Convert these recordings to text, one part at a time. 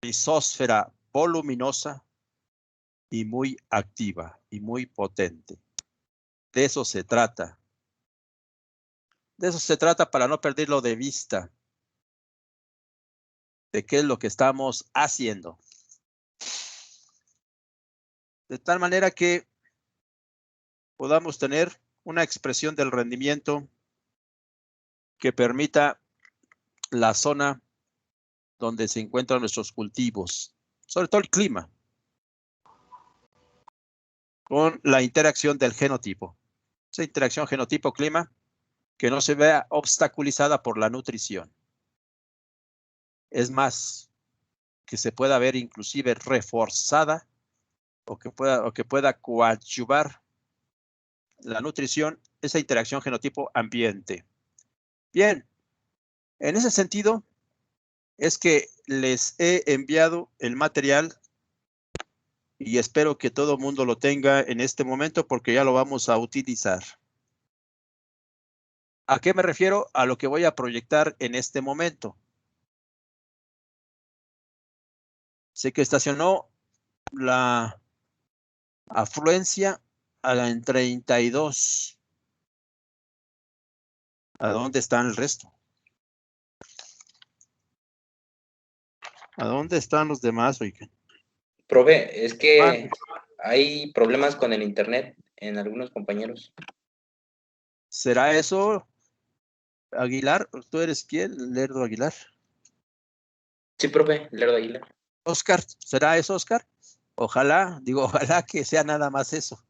rizósfera voluminosa y muy activa y muy potente. De eso se trata. De eso se trata para no perderlo de vista, de qué es lo que estamos haciendo. De tal manera que podamos tener una expresión del rendimiento que permita la zona donde se encuentran nuestros cultivos, sobre todo el clima, con la interacción del genotipo. Esa interacción genotipo-clima que no se vea obstaculizada por la nutrición. Es más, que se pueda ver inclusive reforzada o que pueda coadyuvar la nutrición, esa interacción genotipo-ambiente. Bien, en ese sentido es que les he enviado el material y espero que todo el mundo lo tenga en este momento porque ya lo vamos a utilizar. ¿A qué me refiero? A lo que voy a proyectar en este momento. Sé que estacionó la afluencia en 32. ¿A dónde están el resto? ¿A dónde están los demás, oigan? Profe, es que hay problemas con el internet en algunos compañeros. ¿Será eso, Aguilar? ¿Tú eres quién? Lerdo Aguilar. Sí, profe, Lerdo Aguilar. Oscar, ¿será eso, Oscar? Ojalá que sea nada más eso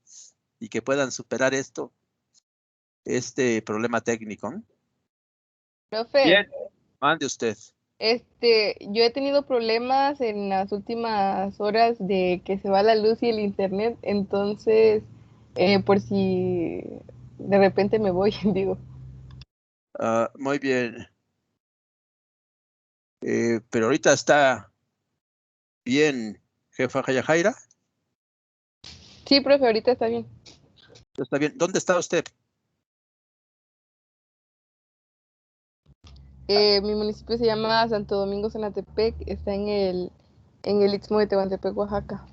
y que puedan superar este problema técnico, ¿no? Profe. Bien, mande usted. Yo he tenido problemas en las últimas horas de que se va la luz y el internet, entonces, por si de repente me voy, digo. Muy bien. Pero ahorita está bien, jefa Jaira. Sí, profe, ahorita está bien. Está bien. ¿Dónde está usted? Mi municipio se llama Santo Domingo Zenatepec, está en el Istmo de Tehuantepec, Oaxaca.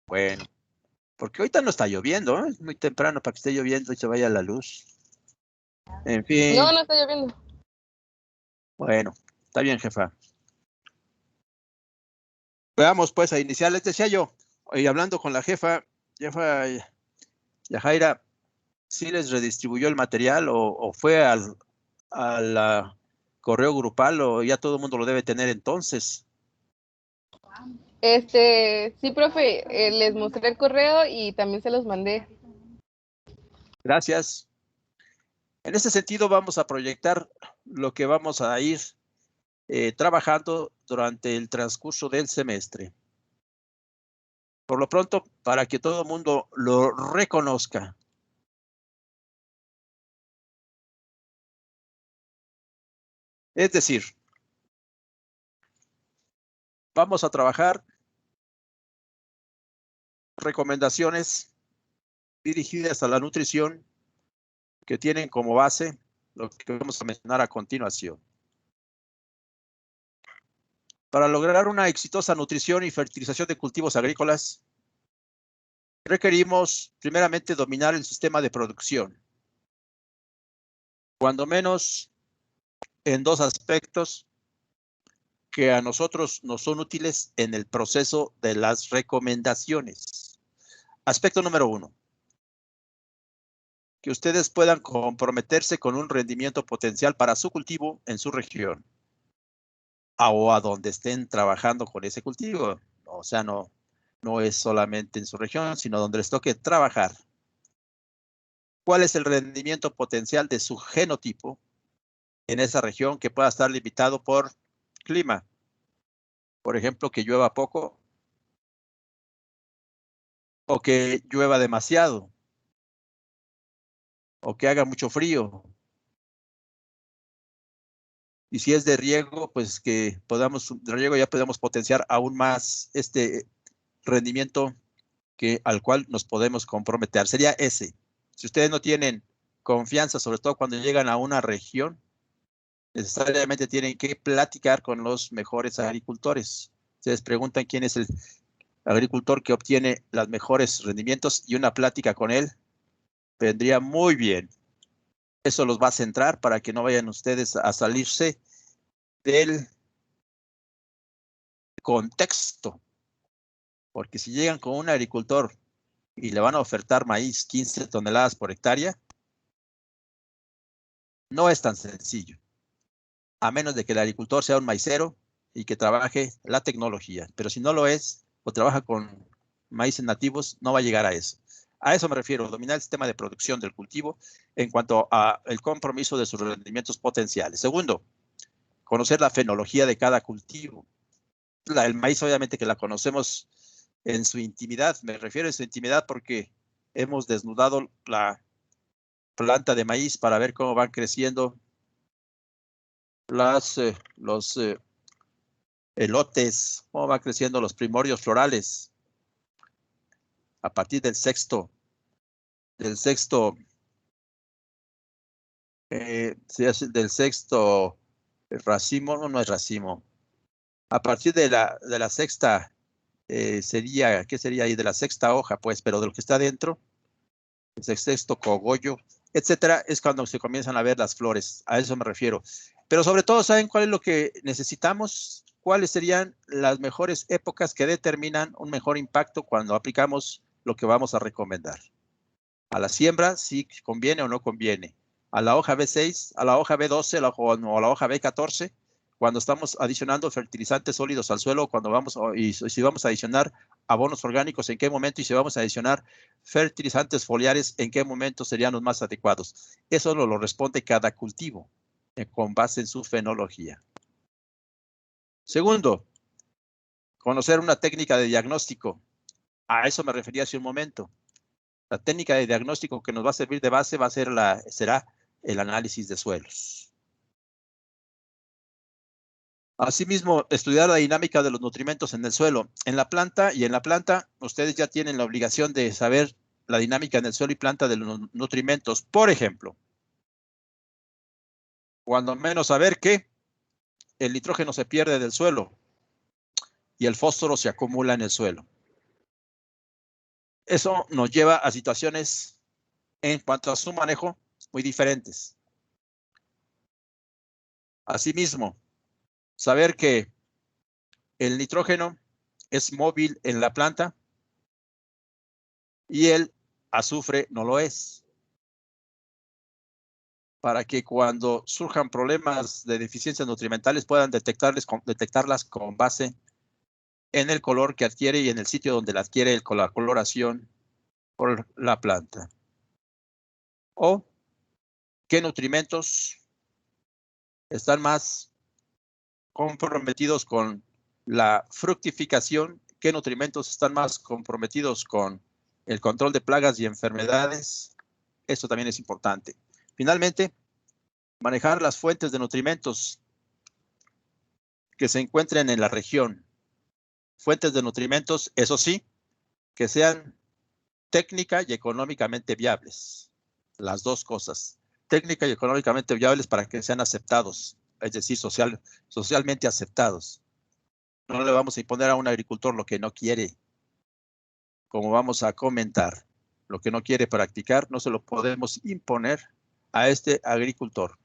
Bueno, porque ahorita no está lloviendo, ¿eh? Es muy temprano para que esté lloviendo y se vaya la luz. En fin. No, no está lloviendo. Bueno, está bien, jefa. Veamos pues a iniciar. Les decía yo, y hablando con la jefa Yajaira, ¿sí les redistribuyó el material o fue al correo grupal o ya todo el mundo lo debe tener entonces? Sí, profe, les mostré el correo y también se los mandé. Gracias. En ese sentido vamos a proyectar lo que vamos a ir trabajando durante el transcurso del semestre. Por lo pronto, para que todo el mundo lo reconozca. Es decir, vamos a trabajar recomendaciones dirigidas a la nutrición que tienen como base lo que vamos a mencionar a continuación. Para lograr una exitosa nutrición y fertilización de cultivos agrícolas, requerimos primeramente dominar el sistema de producción, cuando menos en dos aspectos que a nosotros nos son útiles en el proceso de las recomendaciones. Aspecto número 1. Que ustedes puedan comprometerse con un rendimiento potencial para su cultivo en su región o a donde estén trabajando con ese cultivo. O sea, no es solamente en su región, sino donde les toque trabajar. ¿Cuál es el rendimiento potencial de su genotipo en esa región que pueda estar limitado por clima? Por ejemplo, que llueva poco o que llueva demasiado o que haga mucho frío. Y si es de riego, pues que de riego ya podamos potenciar aún más este rendimiento al cual nos podemos comprometer. Sería ese. Si ustedes no tienen confianza, sobre todo cuando llegan a una región, necesariamente tienen que platicar con los mejores agricultores. Ustedes preguntan quién es el agricultor que obtiene los mejores rendimientos y una plática con él vendría muy bien. Eso los va a centrar para que no vayan ustedes a salirse del contexto. Porque si llegan con un agricultor y le van a ofertar maíz 15 toneladas por hectárea, no es tan sencillo. A menos de que el agricultor sea un maicero y que trabaje la tecnología. Pero si no lo es o trabaja con maíces nativos, no va a llegar a eso. A eso me refiero, dominar el sistema de producción del cultivo en cuanto al compromiso de sus rendimientos potenciales. Segundo, conocer la fenología de cada cultivo. El maíz obviamente que la conocemos en su intimidad, me refiero a su intimidad porque hemos desnudado la planta de maíz para ver cómo van creciendo los elotes, cómo van creciendo los primorios florales a partir del sexto racimo, no es racimo. A partir de la sexta sería, ¿qué sería ahí? De la sexta hoja, pues, pero de lo que está dentro, el sexto cogollo, etcétera, es cuando se comienzan a ver las flores. A eso me refiero. Pero sobre todo, ¿saben cuál es lo que necesitamos? ¿Cuáles serían las mejores épocas que determinan un mejor impacto cuando aplicamos lo que vamos a recomendar? A la siembra, si conviene o no conviene. A la hoja B6, a la hoja B12 o a la hoja B14, cuando estamos adicionando fertilizantes sólidos al suelo, cuando vamos, y si vamos a adicionar abonos orgánicos, en qué momento, y si vamos a adicionar fertilizantes foliares, en qué momento serían los más adecuados. Eso lo responde cada cultivo, con base en su fenología. Segundo, conocer una técnica de diagnóstico. A eso me refería hace un momento. La técnica de diagnóstico que nos va a servir de base va a ser será el análisis de suelos. Asimismo, estudiar la dinámica de los nutrimentos en el suelo. En la planta ustedes ya tienen la obligación de saber la dinámica en el suelo y planta de los nutrimentos. Por ejemplo, cuando menos saber que el nitrógeno se pierde del suelo y el fósforo se acumula en el suelo. Eso nos lleva a situaciones en cuanto a su manejo muy diferentes. Asimismo, saber que el nitrógeno es móvil en la planta y el azufre no lo es. Para que cuando surjan problemas de deficiencias nutrimentales puedan detectarlas con base en el color que adquiere y en el sitio donde la adquiere la coloración por la planta. O qué nutrimentos están más comprometidos con la fructificación, qué nutrimentos están más comprometidos con el control de plagas y enfermedades. Esto también es importante. Finalmente, manejar las fuentes de nutrimentos que se encuentren en la región. Fuentes de nutrimentos, eso sí, que sean técnica y económicamente viables. Las dos cosas. Técnica y económicamente viables para que sean aceptados, es decir, socialmente aceptados. No le vamos a imponer a un agricultor lo que no quiere, como vamos a comentar. Lo que no quiere practicar, no se lo podemos imponer a este agricultor.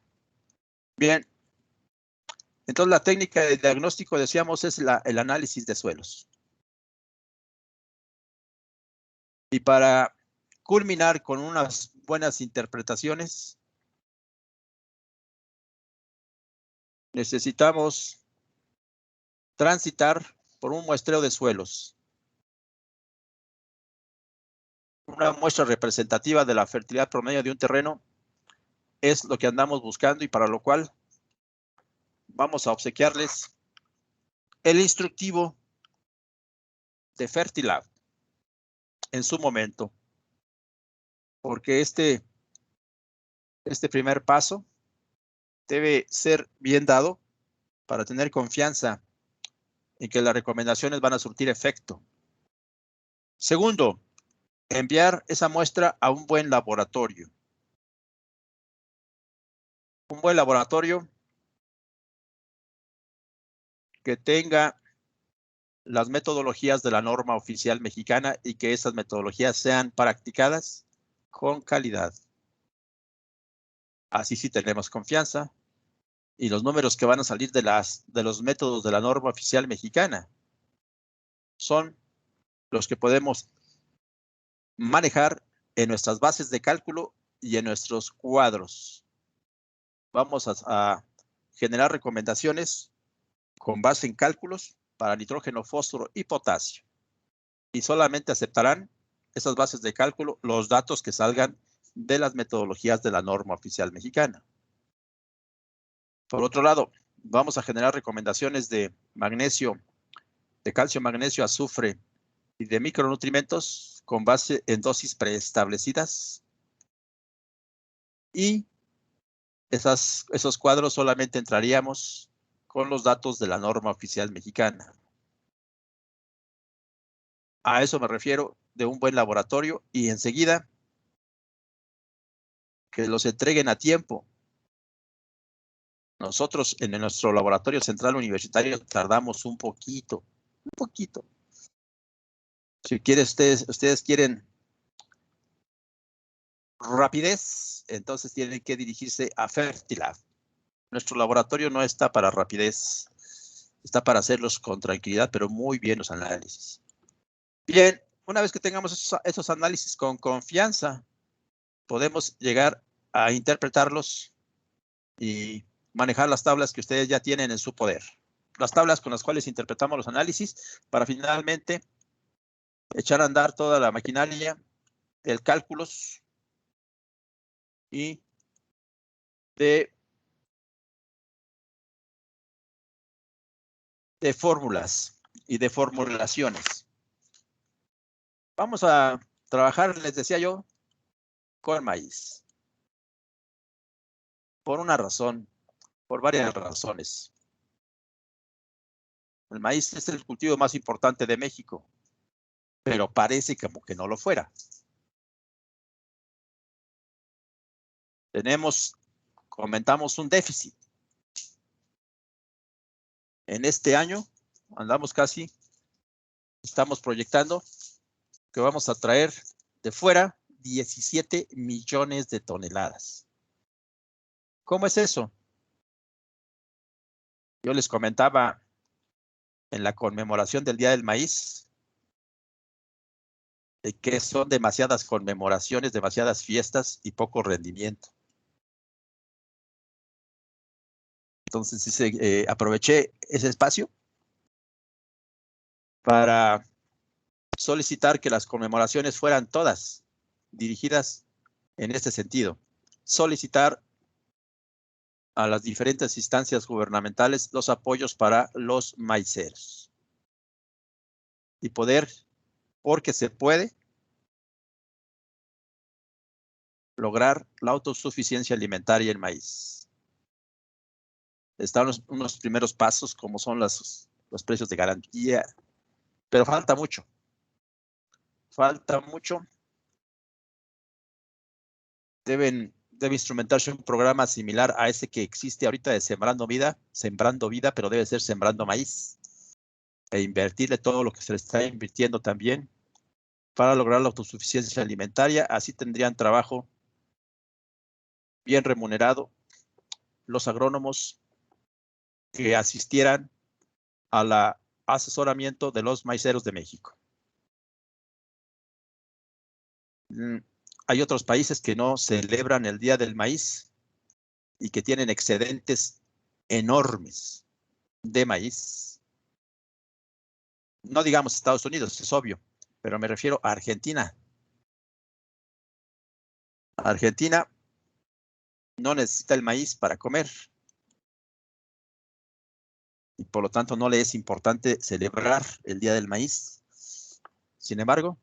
Bien, entonces la técnica de diagnóstico, decíamos, es el análisis de suelos. Y para culminar con unas buenas interpretaciones, necesitamos transitar por un muestreo de suelos. Una muestra representativa de la fertilidad promedio de un terreno es lo que andamos buscando y para lo cual vamos a obsequiarles el instructivo de Fertilab en su momento, porque este primer paso debe ser bien dado para tener confianza en que las recomendaciones van a surtir efecto. Segundo, enviar esa muestra a un buen laboratorio. Un buen laboratorio que tenga las metodologías de la norma oficial mexicana y que esas metodologías sean practicadas con calidad. Así sí tenemos confianza. Y los números que van a salir de los métodos de la norma oficial mexicana son los que podemos manejar en nuestras bases de cálculo y en nuestros cuadros. Vamos a generar recomendaciones con base en cálculos para nitrógeno, fósforo y potasio. Y solamente aceptarán esas bases de cálculo los datos que salgan de las metodologías de la norma oficial mexicana. Por otro lado, vamos a generar recomendaciones de magnesio, de calcio, magnesio, azufre y de micronutrimentos con base en dosis preestablecidas. Y esos cuadros solamente entraríamos con los datos de la norma oficial mexicana. A eso me refiero de un buen laboratorio y enseguida que los entreguen a tiempo. Nosotros en nuestro laboratorio central universitario tardamos un poquito. Si ustedes quieren rapidez, entonces tienen que dirigirse a Fertilab. Nuestro laboratorio no está para rapidez, está para hacerlos con tranquilidad, pero muy bien los análisis. Bien, una vez que tengamos esos análisis con confianza, podemos llegar a interpretarlos y manejar las tablas que ustedes ya tienen en su poder. Las tablas con las cuales interpretamos los análisis para finalmente echar a andar toda la maquinaria del cálculos y de fórmulas y de formulaciones. Vamos a trabajar, les decía yo, con maíz. Por una razón, por varias razones. El maíz es el cultivo más importante de México, pero parece como que no lo fuera. Comentamos un déficit. En este año estamos proyectando que vamos a traer de fuera 17 millones de toneladas. ¿Cómo es eso? Yo les comentaba en la conmemoración del Día del Maíz de que son demasiadas conmemoraciones, demasiadas fiestas y poco rendimiento. Entonces aproveché ese espacio para solicitar que las conmemoraciones fueran todas dirigidas en este sentido. Solicitar a las diferentes instancias gubernamentales los apoyos para los maiceros. Y porque se puede, lograr la autosuficiencia alimentaria en maíz. Están unos primeros pasos como son los precios de garantía, pero falta mucho. Falta mucho. Debe instrumentarse un programa similar a ese que existe ahorita de Sembrando Vida, pero debe ser Sembrando Maíz. E invertirle todo lo que se le está invirtiendo también para lograr la autosuficiencia alimentaria. Así tendrían trabajo bien remunerado los agrónomos que asistieran al asesoramiento de los maiceros de México. Hay otros países que no celebran el Día del Maíz y que tienen excedentes enormes de maíz. No digamos Estados Unidos, es obvio, pero me refiero a Argentina. Argentina no necesita el maíz para comer. Y por lo tanto no le es importante celebrar el Día del Maíz. Sin embargo,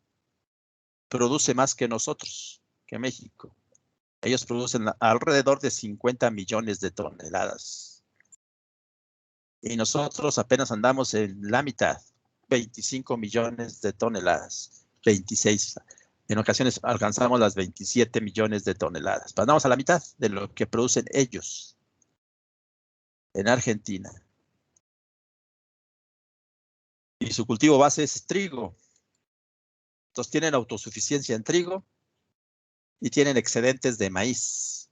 produce más que nosotros, que México. Ellos producen alrededor de 50 millones de toneladas. Y nosotros apenas andamos en la mitad, 25 millones de toneladas, 26. En ocasiones alcanzamos las 27 millones de toneladas. Andamos a la mitad de lo que producen ellos en Argentina. y su cultivo base es trigo. Entonces tienen autosuficiencia en trigo y tienen excedentes de maíz,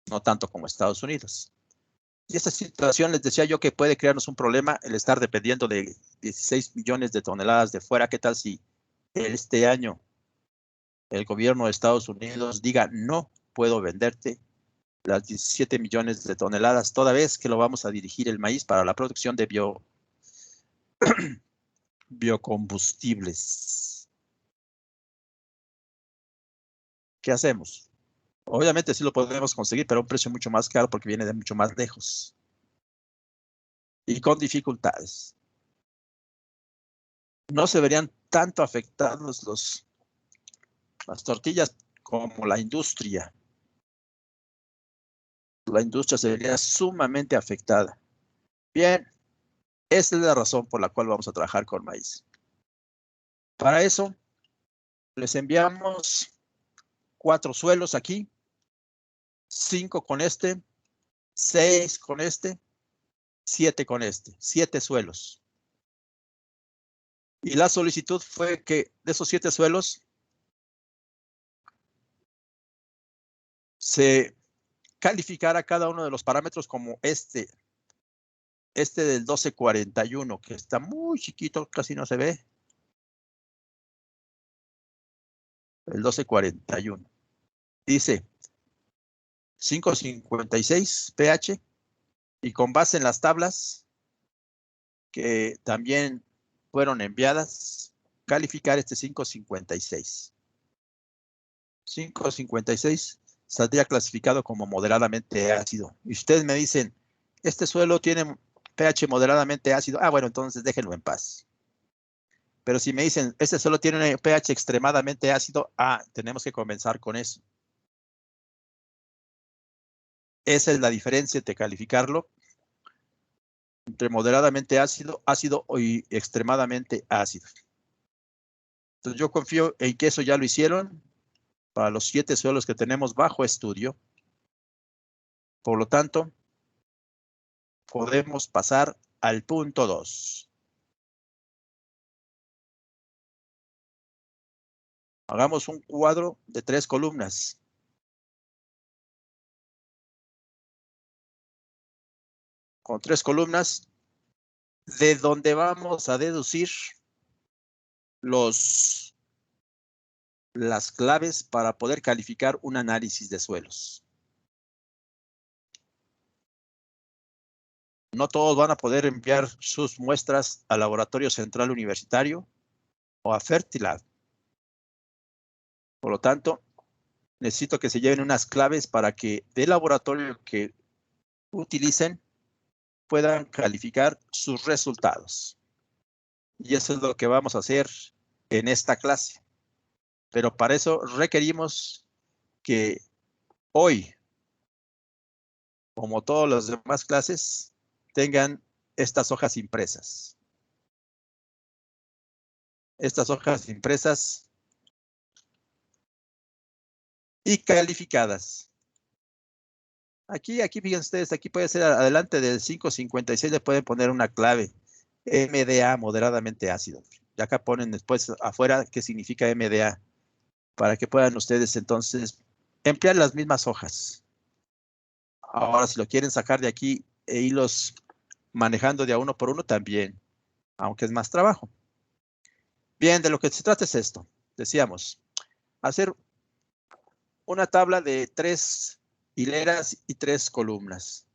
no tanto como Estados Unidos. Y esta situación, les decía yo, que puede crearnos un problema el estar dependiendo de 16 millones de toneladas de fuera. ¿Qué tal si este año el gobierno de Estados Unidos diga no puedo venderte las 17 millones de toneladas, toda vez que lo vamos a dirigir el maíz para la producción de biocombustibles? ¿Qué hacemos? Obviamente sí lo podemos conseguir, pero a un precio mucho más caro porque viene de mucho más lejos y con dificultades. No se verían tanto afectados las tortillas como la industria. La industria se vería sumamente afectada. Bien, esa es la razón por la cual vamos a trabajar con maíz. Para eso, les enviamos 4 suelos aquí, 5 con este, 6 con este, 7 con este, 7 suelos. Y la solicitud fue que de esos 7 suelos se calificara cada uno de los parámetros como este del 1241, que está muy chiquito, casi no se ve. El 1241. Dice 556 pH y con base en las tablas que también fueron enviadas, calificar este 556. 556 saldría clasificado como moderadamente ácido. Y ustedes me dicen, este suelo tiene pH moderadamente ácido. Ah, bueno, entonces déjenlo en paz. Pero si me dicen, este suelo tiene un pH extremadamente ácido, tenemos que comenzar con eso. Esa es la diferencia entre calificarlo entre moderadamente ácido, ácido y extremadamente ácido. Entonces yo confío en que eso ya lo hicieron para los 7 suelos que tenemos bajo estudio. Por lo tanto, podemos pasar al punto 2. Hagamos un cuadro de 3 columnas. Con 3 columnas, de donde vamos a deducir las claves para poder calificar un análisis de suelos. No todos van a poder enviar sus muestras al Laboratorio Central Universitario o a Fertilab. Por lo tanto, necesito que se lleven unas claves para que del laboratorio que utilicen puedan calificar sus resultados. Y eso es lo que vamos a hacer en esta clase. Pero para eso requerimos que hoy, como todas las demás clases, tengan estas hojas impresas. Estas hojas impresas y calificadas. Aquí fíjense ustedes, aquí puede ser adelante del 556, le pueden poner una clave. MDA, moderadamente ácido. Y acá ponen después afuera qué significa MDA, para que puedan ustedes entonces emplear las mismas hojas. Ahora, si lo quieren sacar de aquí e irlos manejando de a uno por uno, también, aunque es más trabajo. Bien, de lo que se trata es esto. Decíamos, hacer una tabla de 3 hileras y 3 columnas.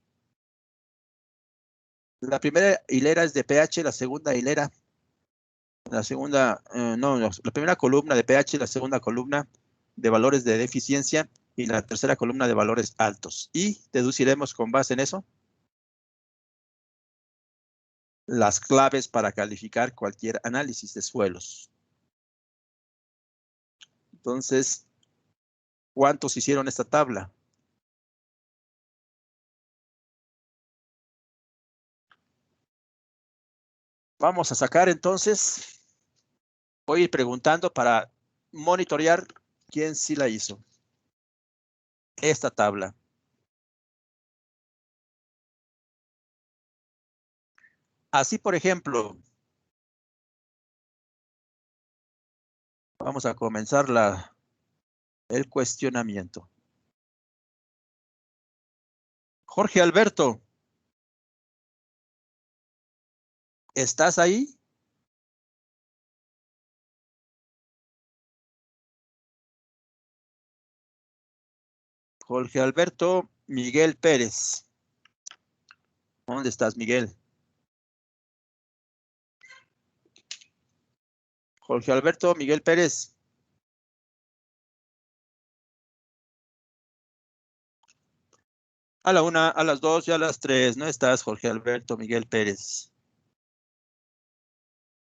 La primera hilera es de pH, la segunda hilera, la primera columna de pH, la segunda columna de valores de deficiencia y la tercera columna de valores altos. Y deduciremos con base en eso las claves para calificar cualquier análisis de suelos. Entonces, ¿cuántos hicieron esta tabla? Vamos a sacar entonces, voy a ir preguntando para monitorear quién sí la hizo. Esta tabla. Así, por ejemplo, Vamos a comenzar el cuestionamiento. Jorge Alberto, ¿estás ahí? Jorge Alberto Miguel Pérez. ¿Dónde estás, Miguel? Jorge Alberto Miguel Pérez. A la 1, a las 2 y a las 3. No estás, Jorge Alberto Miguel Pérez.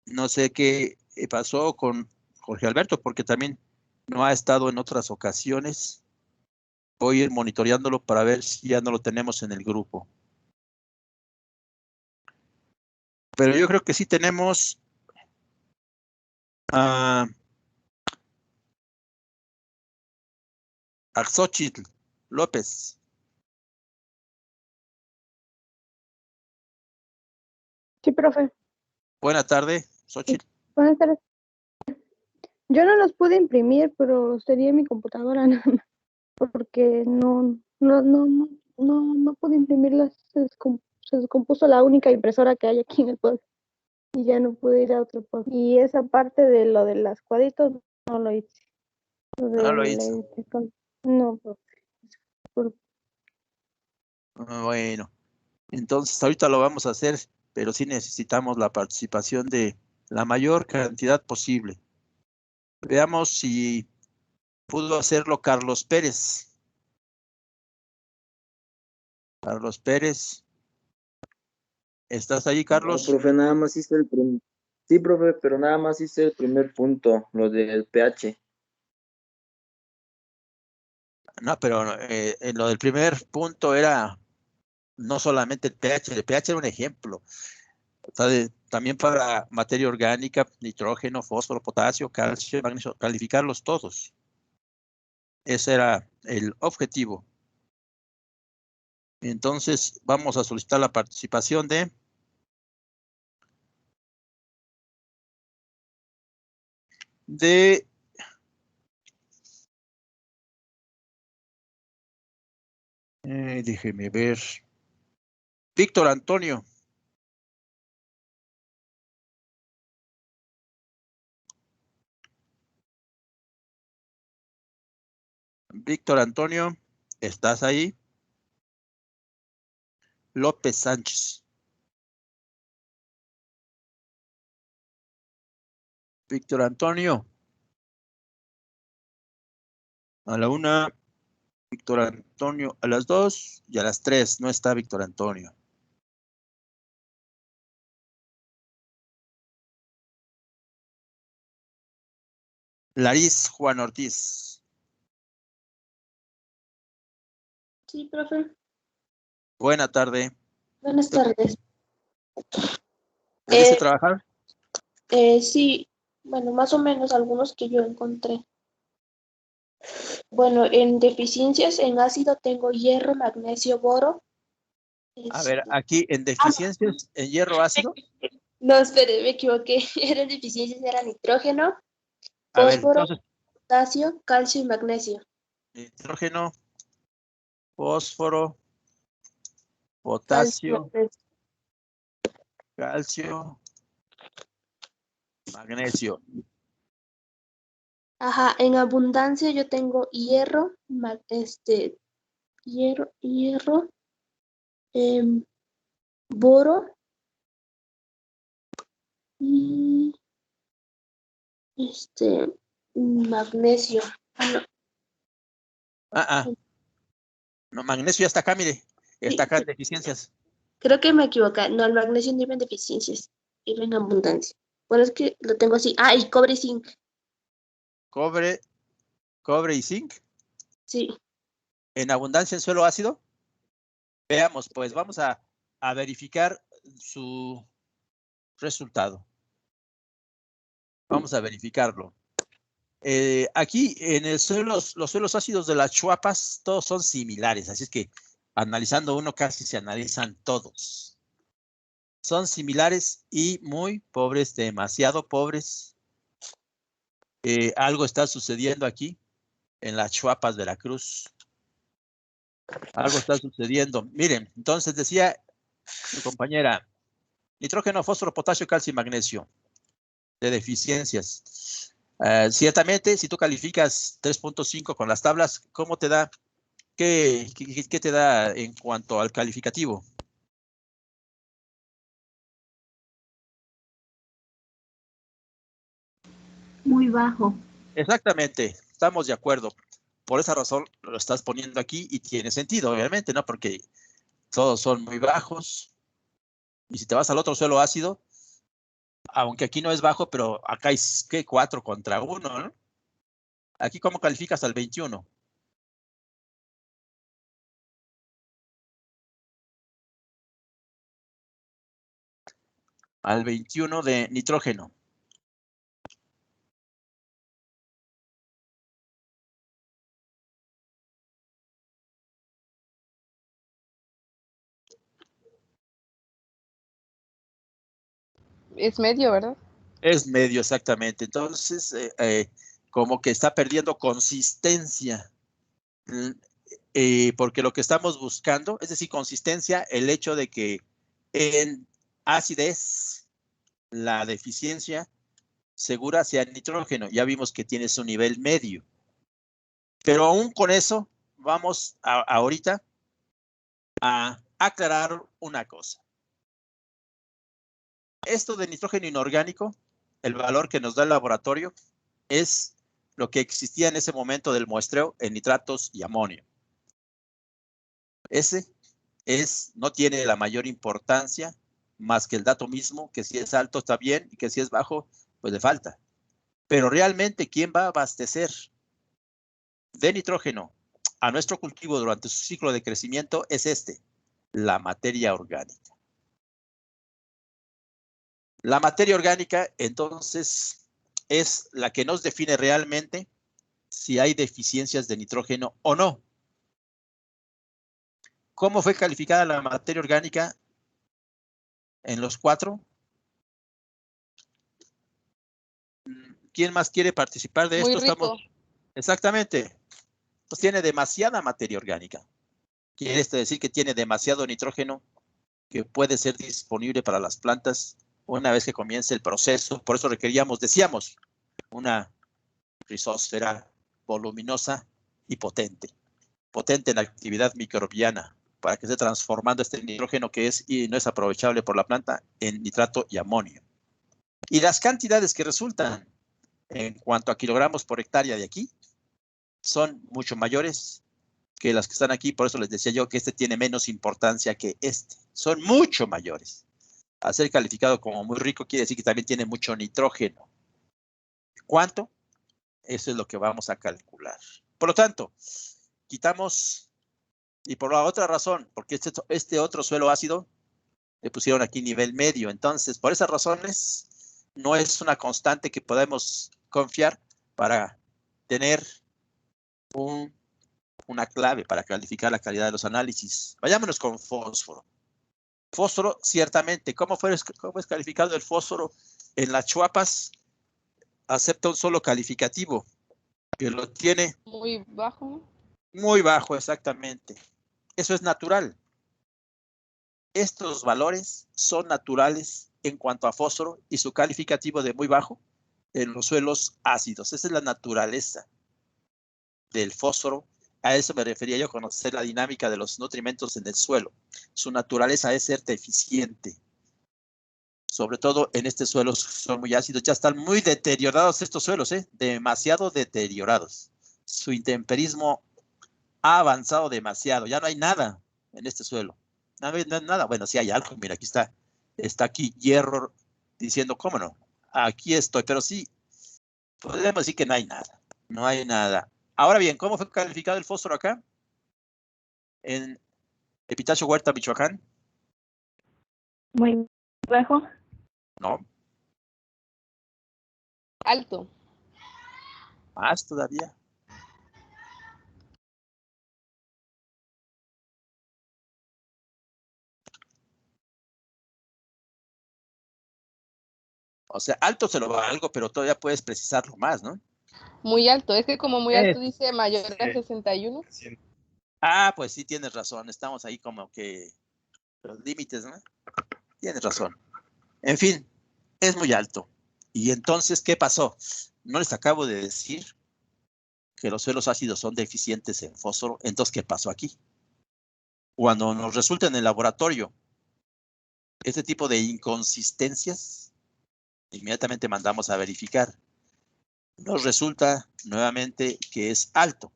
No sé qué pasó con Jorge Alberto, porque también no ha estado en otras ocasiones. Voy a ir monitoreándolo para ver si ya no lo tenemos en el grupo. Pero yo creo que sí tenemos a Xochitl López. Sí, profe. Buena tarde, Xochitl. Buenas tardes. Yo no los pude imprimir, pero sería mi computadora nada más, porque no pude imprimirlas. Se descompuso la única impresora que hay aquí en el pueblo y ya no pude ir a otro pueblo. Y esa parte de lo de las cuadritos no lo hice. No lo hizo. No, profe. Bueno, entonces ahorita lo vamos a hacer, pero sí necesitamos la participación de la mayor cantidad posible. Veamos si pudo hacerlo Carlos Pérez. Carlos Pérez. ¿Estás ahí, Carlos? No, profe, nada más hice el primer. Sí, profe, pero nada más hice el primer punto, lo del pH. No, pero en lo del primer punto era no solamente el pH era un ejemplo. O sea, también para materia orgánica, nitrógeno, fósforo, potasio, calcio, magnesio, calificarlos todos. Ese era el objetivo. Entonces, vamos a solicitar la participación de déjeme ver, Víctor Antonio. Víctor Antonio, ¿estás ahí? López Sánchez. Víctor Antonio. A la 1, Víctor Antonio a las 2 y a las 3 no está Víctor Antonio. Laris Juan Ortiz. Sí, profe. Buena tarde. Buenas tardes. ¿Pudiste trabajar? Sí, bueno, más o menos algunos que yo encontré. Bueno, en deficiencias en ácido tengo hierro, magnesio, boro. A ver, aquí en deficiencias en hierro ácido. No, espere, me equivoqué. Eran deficiencias, era nitrógeno, A ver, fósforo, entonces, potasio, calcio y magnesio. nitrógeno, fósforo, Calcio, potasio, magnesio. calcio, magnesio. Ajá, en abundancia yo tengo hierro, hierro, boro y magnesio. No, magnesio ya está acá, mire. Está acá en deficiencias. Creo que me equivoqué. No, el magnesio no iba en deficiencias, iba en abundancia. Bueno, es que lo tengo así. Ah, y cobre y zinc. Cobre y zinc. Sí. En abundancia en suelo ácido. Veamos, pues vamos a verificar su resultado. Vamos a verificarlo. Aquí en el suelo, los suelos ácidos de las Chuapas, todos son similares, así es que analizando uno casi se analizan todos. Son similares y muy pobres, demasiado pobres Algo está sucediendo aquí en las Chuapas, Veracruz. Algo está sucediendo. Miren, entonces decía mi compañera, nitrógeno, fósforo, potasio, calcio y magnesio de deficiencias. Ciertamente, si tú calificas 3.5 con las tablas, ¿cómo te da? ¿Qué te da en cuanto al calificativo? Muy bajo. Exactamente, estamos de acuerdo. Por esa razón lo estás poniendo aquí y tiene sentido, obviamente, ¿no? Porque todos son muy bajos. Y si te vas al otro suelo ácido, aunque aquí no es bajo, pero acá es que 4 contra 1, ¿no? Aquí, ¿cómo calificas al 21? Al 21 de nitrógeno. Es medio, ¿verdad? Es medio, exactamente. Entonces, como que está perdiendo consistencia. Porque lo que estamos buscando, es decir, consistencia, el hecho de que en acidez, la deficiencia segura sea el nitrógeno. Ya vimos que tiene su nivel medio. Pero aún con eso, vamos ahorita a aclarar una cosa. Esto de nitrógeno inorgánico, el valor que nos da el laboratorio, es lo que existía en ese momento del muestreo en nitratos y amonio. Ese no tiene la mayor importancia más que el dato mismo, que si es alto está bien y que si es bajo, pues le falta. Pero realmente, ¿quién va a abastecer de nitrógeno a nuestro cultivo durante su ciclo de crecimiento? Es la materia orgánica. La materia orgánica, entonces, es la que nos define realmente si hay deficiencias de nitrógeno o no. ¿Cómo fue calificada la materia orgánica en los 4? ¿Quién más quiere participar de Muy esto? rico. Exactamente. Pues tiene demasiada materia orgánica. Quiere esto decir que tiene demasiado nitrógeno que puede ser disponible para las plantas una vez que comience el proceso. Por eso requeríamos, decíamos, una rizósfera voluminosa y potente. Potente en actividad microbiana para que esté transformando este nitrógeno que es y no es aprovechable por la planta en nitrato y amonio. Y las cantidades que resultan en cuanto a kilogramos por hectárea de aquí son mucho mayores que las que están aquí. Por eso les decía yo que este tiene menos importancia que este. Son mucho mayores. Al ser calificado como muy rico quiere decir que también tiene mucho nitrógeno. ¿Cuánto? Eso es lo que vamos a calcular. Por lo tanto, quitamos, y por la otra razón, porque este otro suelo ácido le pusieron aquí nivel medio. Entonces, por esas razones, no es una constante que podemos confiar para tener una clave para calificar la calidad de los análisis. Vayámonos con fósforo. Fósforo, ciertamente, ¿cómo es calificado el fósforo en las Chuapas? Acepta un solo calificativo, que lo tiene Muy bajo. muy bajo, exactamente. Eso es natural. Estos valores son naturales en cuanto a fósforo y su calificativo de muy bajo en los suelos ácidos. Esa es la naturaleza del fósforo. A eso me refería yo, conocer la dinámica de los nutrimentos en el suelo. Su naturaleza es ser deficiente. Sobre todo en estos suelos son muy ácidos. Ya están muy deteriorados estos suelos, demasiado deteriorados. Su intemperismo ha avanzado demasiado. Ya no hay nada en este suelo. No hay nada. Bueno, sí hay algo. Mira, aquí está aquí hierro diciendo, ¿cómo no? Aquí estoy, pero sí, podemos decir que no hay nada. No hay nada. Ahora bien, ¿cómo fue calificado el fósforo acá? En Epitacio Huerta, Michoacán. Muy bajo. No, Alto. más todavía. O sea, alto se lo va algo, pero todavía puedes precisarlo más, ¿no? Muy alto, es que como muy alto dice mayor a 61. Ah, pues sí, tienes razón. Estamos ahí como que los límites, ¿no? Tienes razón. En fin, es muy alto. Y entonces, ¿qué pasó? No les acabo de decir que los suelos ácidos son deficientes en fósforo. Entonces, ¿qué pasó aquí? Cuando nos resulta en el laboratorio este tipo de inconsistencias, inmediatamente mandamos a verificar. Nos resulta nuevamente que es alto.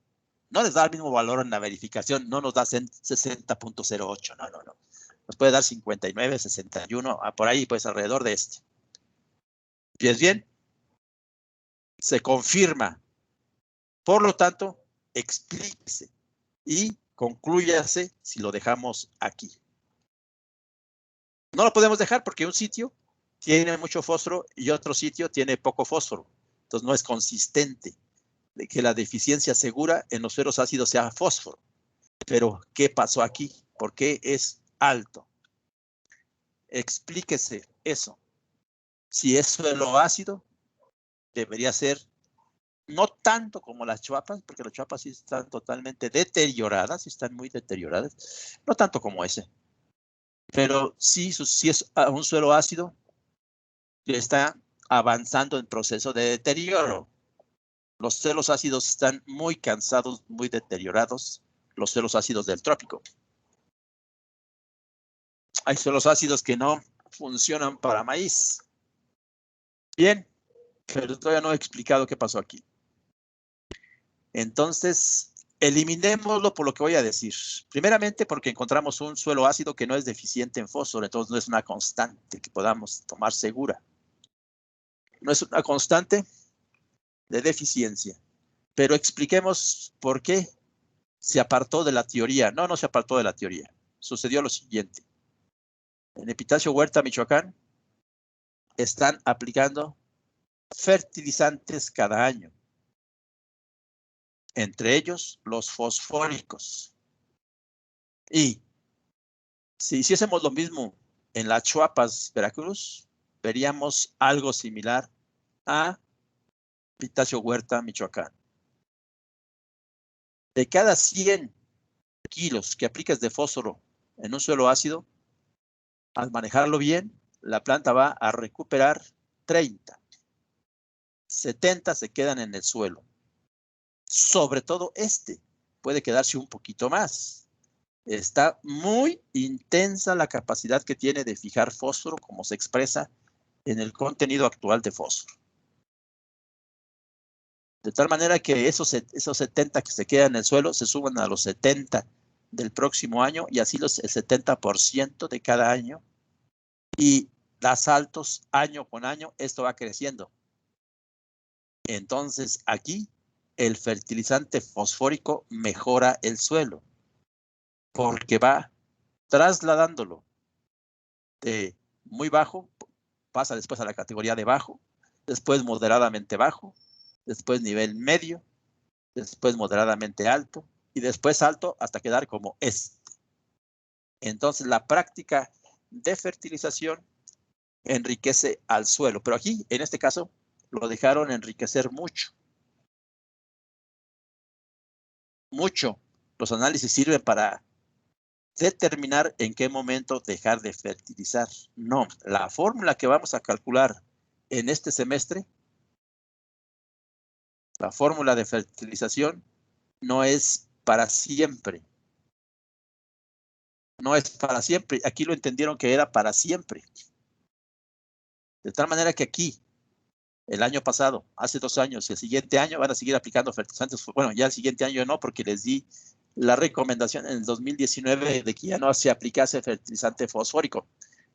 No les da el mismo valor en la verificación, no nos da 60.08, no. Nos puede dar 59, 61, por ahí, pues alrededor de este. Pues bien, se confirma. Por lo tanto, explíquese y conclúyase si lo dejamos aquí. No lo podemos dejar porque un sitio tiene mucho fósforo y otro sitio tiene poco fósforo. Entonces no es consistente de que la deficiencia segura en los suelos ácidos sea fósforo. Pero, ¿qué pasó aquí? ¿Por qué es alto? Explíquese eso. Si es suelo ácido, debería ser no tanto como las chuapas, porque las chuapas sí están totalmente deterioradas, sí están muy deterioradas, no tanto como ese. Pero sí, si es un suelo ácido, está avanzando en proceso de deterioro. Los suelos ácidos están muy cansados, muy deteriorados, los suelos ácidos del trópico. Hay suelos ácidos que no funcionan para maíz. Bien, pero todavía no he explicado qué pasó aquí. Entonces, eliminémoslo por lo que voy a decir. Primeramente, porque encontramos un suelo ácido que no es deficiente en fósforo, entonces no es una constante que podamos tomar segura. No es una constante de deficiencia. Pero expliquemos por qué se apartó de la teoría. No se apartó de la teoría. Sucedió lo siguiente. En Epitacio Huerta, Michoacán, están aplicando fertilizantes cada año. Entre ellos, los fosfóricos. Y si hiciésemos lo mismo en las Chuapas, Veracruz, veríamos algo similar a Epitacio Huerta, Michoacán. De cada 100 kilos que apliques de fósforo en un suelo ácido, al manejarlo bien, la planta va a recuperar 30. 70 se quedan en el suelo. Sobre todo puede quedarse un poquito más. Está muy intensa la capacidad que tiene de fijar fósforo, como se expresa en el contenido actual de fósforo. De tal manera que esos 70 que se quedan en el suelo se suban a los 70 del próximo año y así el 70% de cada año. Y das saltos año con año, esto va creciendo. Entonces aquí el fertilizante fosfórico mejora el suelo porque va trasladándolo de muy bajo, pasa después a la categoría de bajo, después moderadamente bajo, después nivel medio, después moderadamente alto y después alto hasta quedar como este. Entonces la práctica de fertilización enriquece al suelo, pero aquí en este caso lo dejaron enriquecer mucho. Mucho. Los análisis sirven para determinar en qué momento dejar de fertilizar. No, la fórmula que vamos a calcular en este semestre, la fórmula de fertilización, no es para siempre. No es para siempre. Aquí lo entendieron que era para siempre. De tal manera que aquí, el año pasado, hace 2 años y el siguiente año van a seguir aplicando fertilizantes. Bueno, ya el siguiente año no, porque les di la recomendación en el 2019 de que ya no se aplicase fertilizante fosfórico.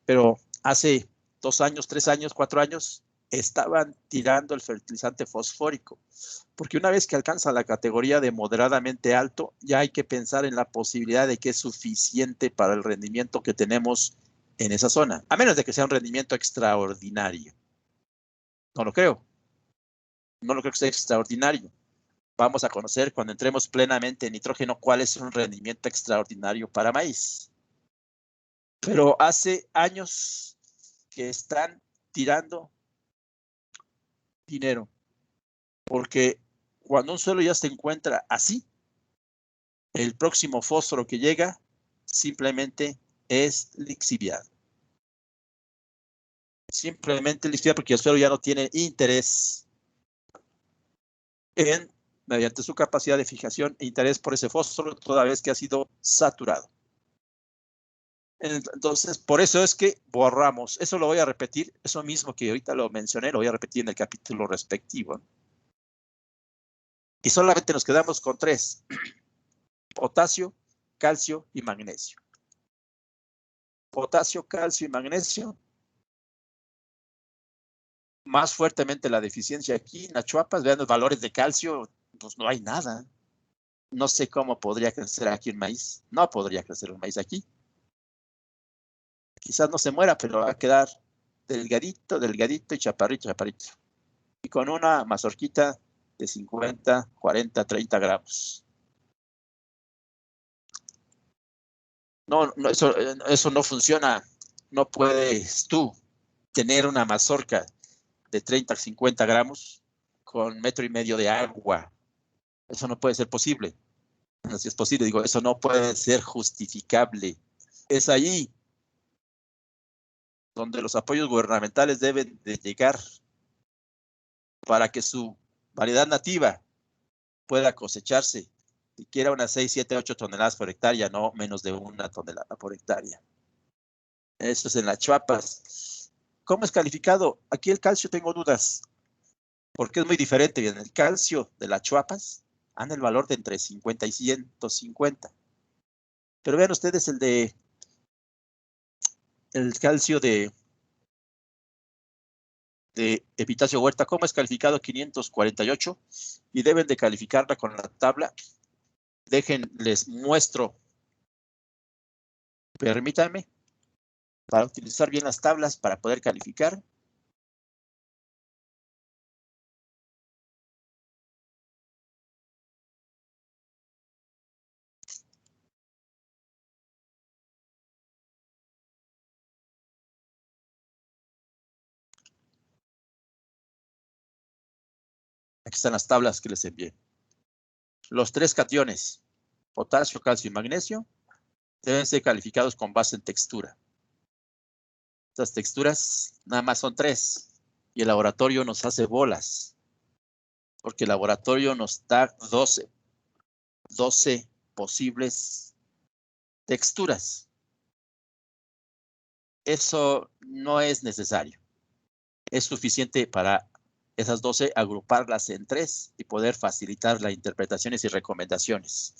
Pero hace 2 años, 3 años, 4 años, estaban tirando el fertilizante fosfórico. Porque una vez que alcanza la categoría de moderadamente alto, ya hay que pensar en la posibilidad de que es suficiente para el rendimiento que tenemos en esa zona. A menos de que sea un rendimiento extraordinario. No lo creo. No lo creo que sea extraordinario. Vamos a conocer cuando entremos plenamente en nitrógeno cuál es un rendimiento extraordinario para maíz. Pero hace años que están tirando dinero porque Cuando un suelo ya se encuentra así, el próximo fósforo que llega simplemente es lixiviado. Simplemente lixiviado porque el suelo ya no tiene interés en, mediante su capacidad de fijación, interés por ese fósforo toda vez que ha sido saturado. Entonces, por eso es que borramos. Eso lo voy a repetir, eso mismo que ahorita lo mencioné, lo voy a repetir en el capítulo respectivo. Y solamente nos quedamos con 3. Potasio, calcio y magnesio. Potasio, calcio y magnesio. Más fuertemente la deficiencia aquí en las chuapas. Vean los valores de calcio, pues no hay nada. No sé cómo podría crecer aquí un maíz. No podría crecer un maíz aquí. Quizás no se muera, pero va a quedar delgadito, delgadito y chaparrito, chaparrito. Y con una mazorquita de 50, 40, 30 gramos. No, no, eso no funciona. No puedes tú tener una mazorca de 30 a 50 gramos con 1,5 metros de agua. Eso no puede ser posible. No, si es posible, digo, eso no puede ser justificable. Es ahí donde los apoyos gubernamentales deben de llegar para que su variedad nativa pueda cosecharse siquiera unas 6, 7, 8 toneladas por hectárea, no menos de 1 tonelada por hectárea. Eso es en las chuapas. ¿Cómo es calificado? Aquí el calcio tengo dudas, porque es muy diferente. Bien, el calcio de las chuapas anda el valor de entre 50 y 150. Pero vean ustedes el calcio de Epitacio Huerta, ¿cómo es calificado? 548, y deben de calificarla con la tabla. Les muestro. Permítanme, para utilizar bien las tablas para poder calificar. Aquí están las tablas que les envié. Los 3 cationes, potasio, calcio y magnesio, deben ser calificados con base en textura. Estas texturas nada más son 3 y el laboratorio nos hace bolas, porque el laboratorio nos da 12 posibles texturas. Eso no es necesario. Es suficiente para esas 12 agruparlas en 3 y poder facilitar las interpretaciones y recomendaciones.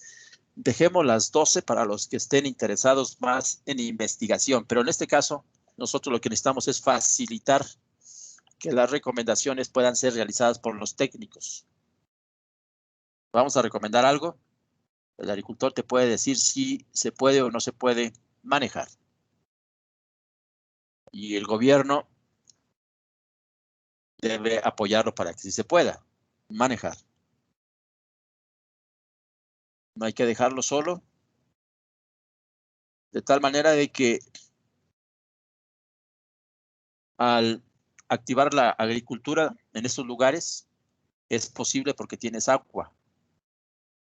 Dejemos las 12 para los que estén interesados más en investigación, pero en este caso nosotros lo que necesitamos es facilitar que las recomendaciones puedan ser realizadas por los técnicos. Vamos a recomendar algo. El agricultor te puede decir si se puede o no se puede manejar. Y el gobierno debe apoyarlo para que sí se pueda manejar. No hay que dejarlo solo, de tal manera de que al activar la agricultura en estos lugares es posible porque tienes agua.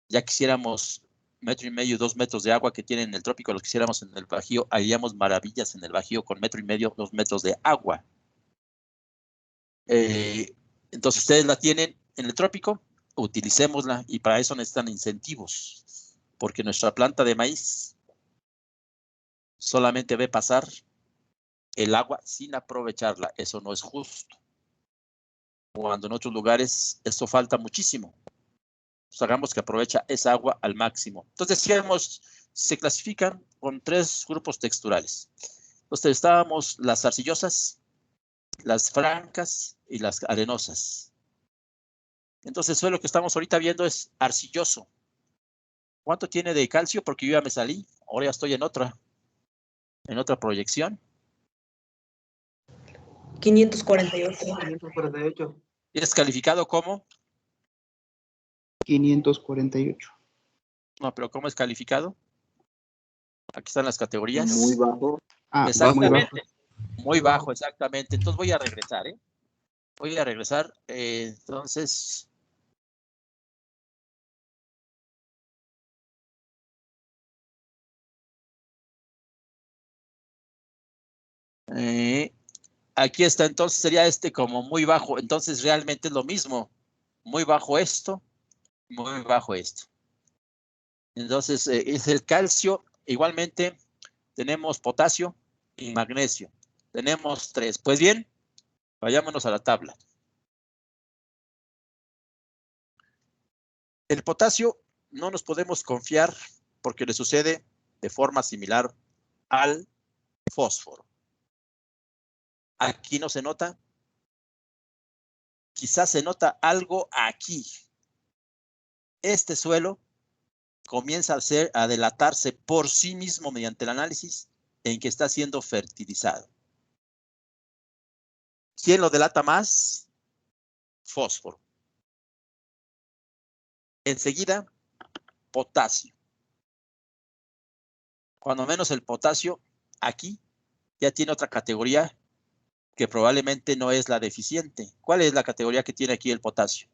Ya quisiéramos 1,5 metros, 2 metros de agua que tienen en el trópico, lo quisiéramos en el Bajío, haríamos maravillas en el Bajío con 1,5 metros, 2 metros de agua. Entonces ustedes la tienen en el trópico, utilicémosla y para eso necesitan incentivos, porque nuestra planta de maíz solamente ve pasar el agua sin aprovecharla. Eso no es justo. Cuando en otros lugares esto falta muchísimo. Pues hagamos que aprovecha esa agua al máximo. Entonces decíamos, se clasifican con 3 grupos texturales. Entonces estábamos las arcillosas, las francas y las arenosas. Entonces el suelo que estamos ahorita viendo es arcilloso. ¿Cuánto tiene de calcio? Porque yo ya me salí. Ahora ya estoy en otra proyección. 548. ¿Es calificado como? 548. No, pero ¿cómo es calificado? Aquí están las categorías. Muy bajo. Exactamente. Muy bajo, exactamente. Entonces voy a regresar, Voy a regresar. Entonces, Aquí está, entonces sería este como muy bajo. Entonces realmente es lo mismo. Muy bajo esto, muy bajo esto. Entonces es el calcio. Igualmente tenemos potasio y magnesio. Tenemos 3. Pues bien, vayámonos a la tabla. El potasio no nos podemos confiar porque le sucede de forma similar al fósforo. Aquí no se nota. Quizás se nota algo aquí. Este suelo comienza a delatarse por sí mismo mediante el análisis en que está siendo fertilizado. ¿Quién lo delata más? Fósforo. Enseguida, potasio. Cuando menos el potasio, aquí ya tiene otra categoría que probablemente no es la deficiente. ¿Cuál es la categoría que tiene aquí el potasio?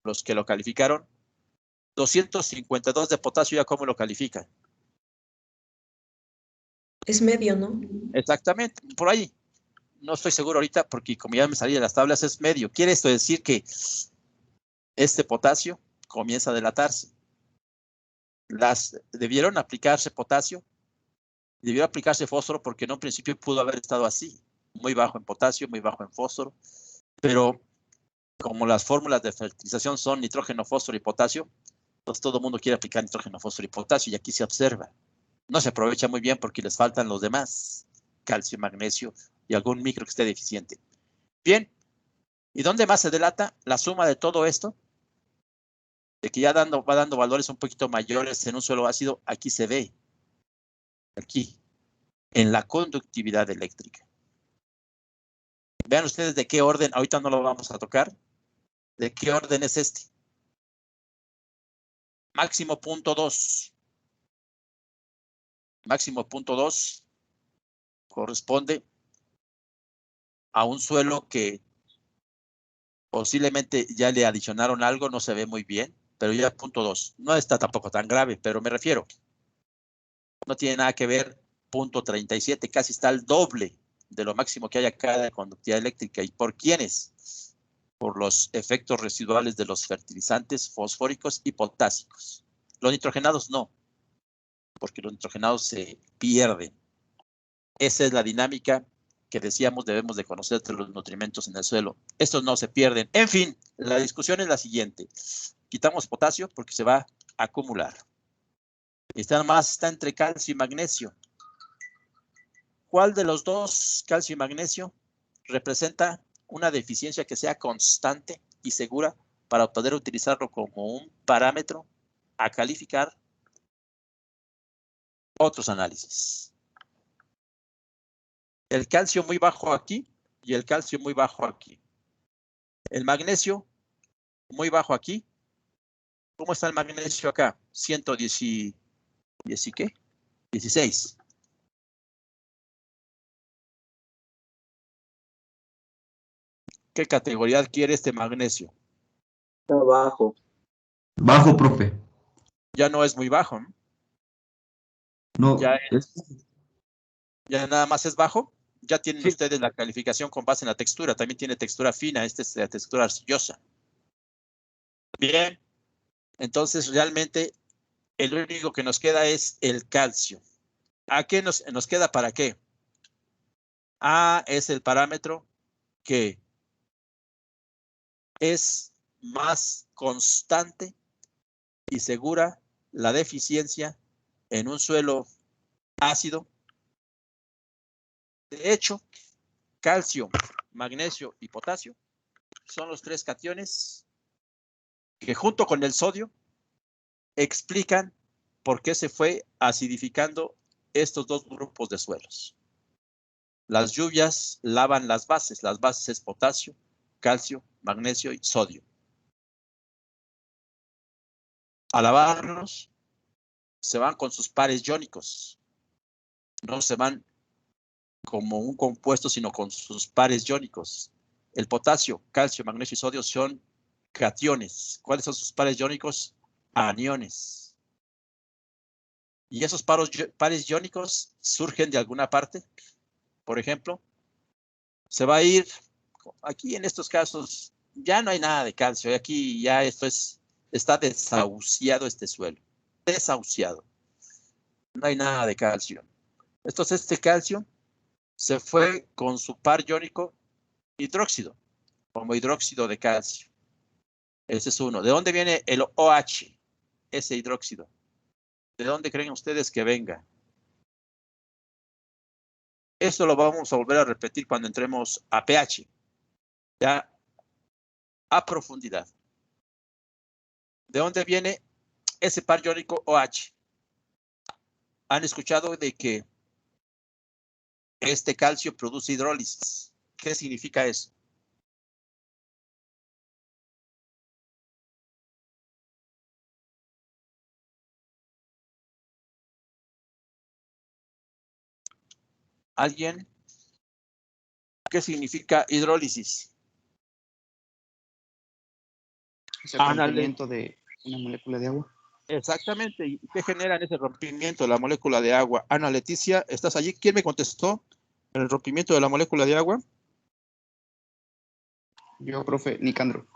Los que lo calificaron. 252 de potasio, ¿ya cómo lo califican? Es medio, ¿no? Exactamente, por ahí. No estoy seguro ahorita porque como ya me salí de las tablas es medio. Quiere esto decir que este potasio comienza a delatarse. Debieron aplicarse potasio, debió aplicarse fósforo porque en un principio pudo haber estado así, muy bajo en potasio, muy bajo en fósforo, pero como las fórmulas de fertilización son nitrógeno, fósforo y potasio, pues todo el mundo quiere aplicar nitrógeno, fósforo y potasio y aquí se observa. No se aprovecha muy bien porque les faltan los demás, calcio, magnesio y algún micro que esté deficiente. Bien, ¿y dónde más se delata? La suma de todo esto, de que ya va dando valores un poquito mayores en un suelo ácido, aquí se ve, aquí, en la conductividad eléctrica. Vean ustedes de qué orden, ahorita no lo vamos a tocar, de qué orden es este. Máximo punto 2. Máximo punto 2 corresponde a un suelo que posiblemente ya le adicionaron algo, no se ve muy bien, pero ya punto 2. No está tampoco tan grave, pero me refiero, no tiene nada que ver, punto 37, casi está el doble de lo máximo que hay acá de conductividad eléctrica. ¿Y por quiénes? Por los efectos residuales de los fertilizantes fosfóricos y potásicos. Los nitrogenados no, porque los nitrogenados se pierden. Esa es la dinámica que decíamos debemos de conocer de los nutrimentos en el suelo. Estos no se pierden. En fin, la discusión es la siguiente. Quitamos potasio porque se va a acumular. Está entre calcio y magnesio. ¿Cuál de los dos, calcio y magnesio, representa una deficiencia que sea constante y segura para poder utilizarlo como un parámetro a calificar otros análisis? El calcio muy bajo aquí y el calcio muy bajo aquí. El magnesio muy bajo aquí. ¿Cómo está el magnesio acá? 110 y ¿qué? 16. ¿Qué categoría adquiere este magnesio? Está bajo. Bajo, profe. Ya no es muy bajo, ¿no? No, ya nada más es bajo. Ya tienen ustedes la calificación con base en la textura. También tiene textura fina. Esta es la textura arcillosa. Bien. Entonces, realmente, el único que nos queda es el calcio. ¿A qué nos queda para qué? Es el parámetro que es más constante y segura la deficiencia en un suelo ácido. De hecho, calcio, magnesio y potasio son los 3 cationes que junto con el sodio explican por qué se fue acidificando estos dos grupos de suelos. Las lluvias lavan las bases es potasio, calcio, magnesio y sodio. Al lavarlos, se van con sus pares iónicos. No se van como un compuesto, sino con sus pares iónicos. El potasio, calcio, magnesio y sodio son cationes. ¿Cuáles son sus pares iónicos? Aniones. ¿Y esos pares iónicos surgen de alguna parte? Por ejemplo, se va a ir, aquí en estos casos ya no hay nada de calcio, aquí ya está desahuciado este suelo, desahuciado, no hay nada de calcio. Entonces este calcio se fue con su par iónico hidróxido, como hidróxido de calcio. Ese es uno. ¿De dónde viene el OH, ese hidróxido? ¿De dónde creen ustedes que venga? Esto lo vamos a volver a repetir cuando entremos a pH, ya a profundidad. ¿De dónde viene ese par iónico OH? ¿Han escuchado de que este calcio produce hidrólisis? ¿Qué significa eso? ¿Alguien? ¿Qué significa hidrólisis? Es el rompimiento de una molécula de agua. Exactamente. ¿Y qué genera ese rompimiento de la molécula de agua? Ana Leticia, ¿estás allí? ¿Quién me contestó? ¿El rompimiento de la molécula de agua? Yo, profe, Nicandro.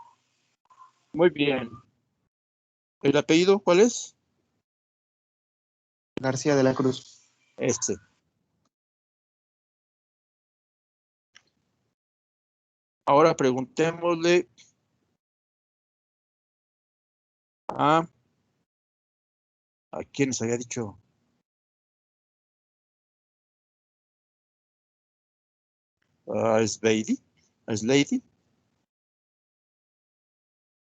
Muy bien. ¿El apellido cuál es? García de la Cruz. Este. Ahora preguntémosle a quién nos había dicho. ¿Es Lady? ¿Es Lady?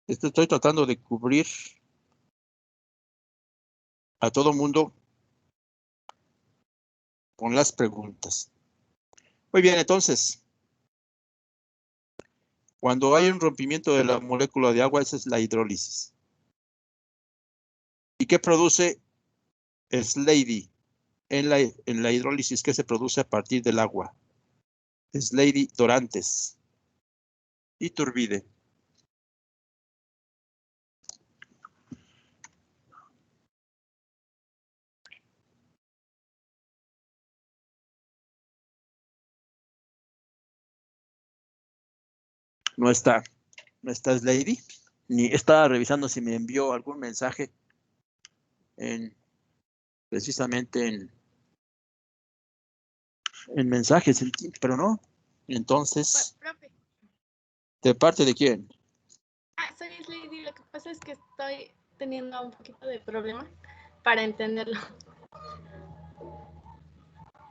Estoy tratando de cubrir a todo mundo con las preguntas. Muy bien, entonces, cuando hay un rompimiento de la molécula de agua, esa es la hidrólisis. ¿Y qué produce Slady en la hidrólisis? ¿Qué se produce a partir del agua? Slady Dorantes. Iturbide. No está Slady. Ni estaba revisando si me envió algún mensaje precisamente en mensajes, pero no. Entonces, Profe. ¿de parte de quién? Soy Lady. Lo que pasa es que estoy teniendo un poquito de problema para entenderlo.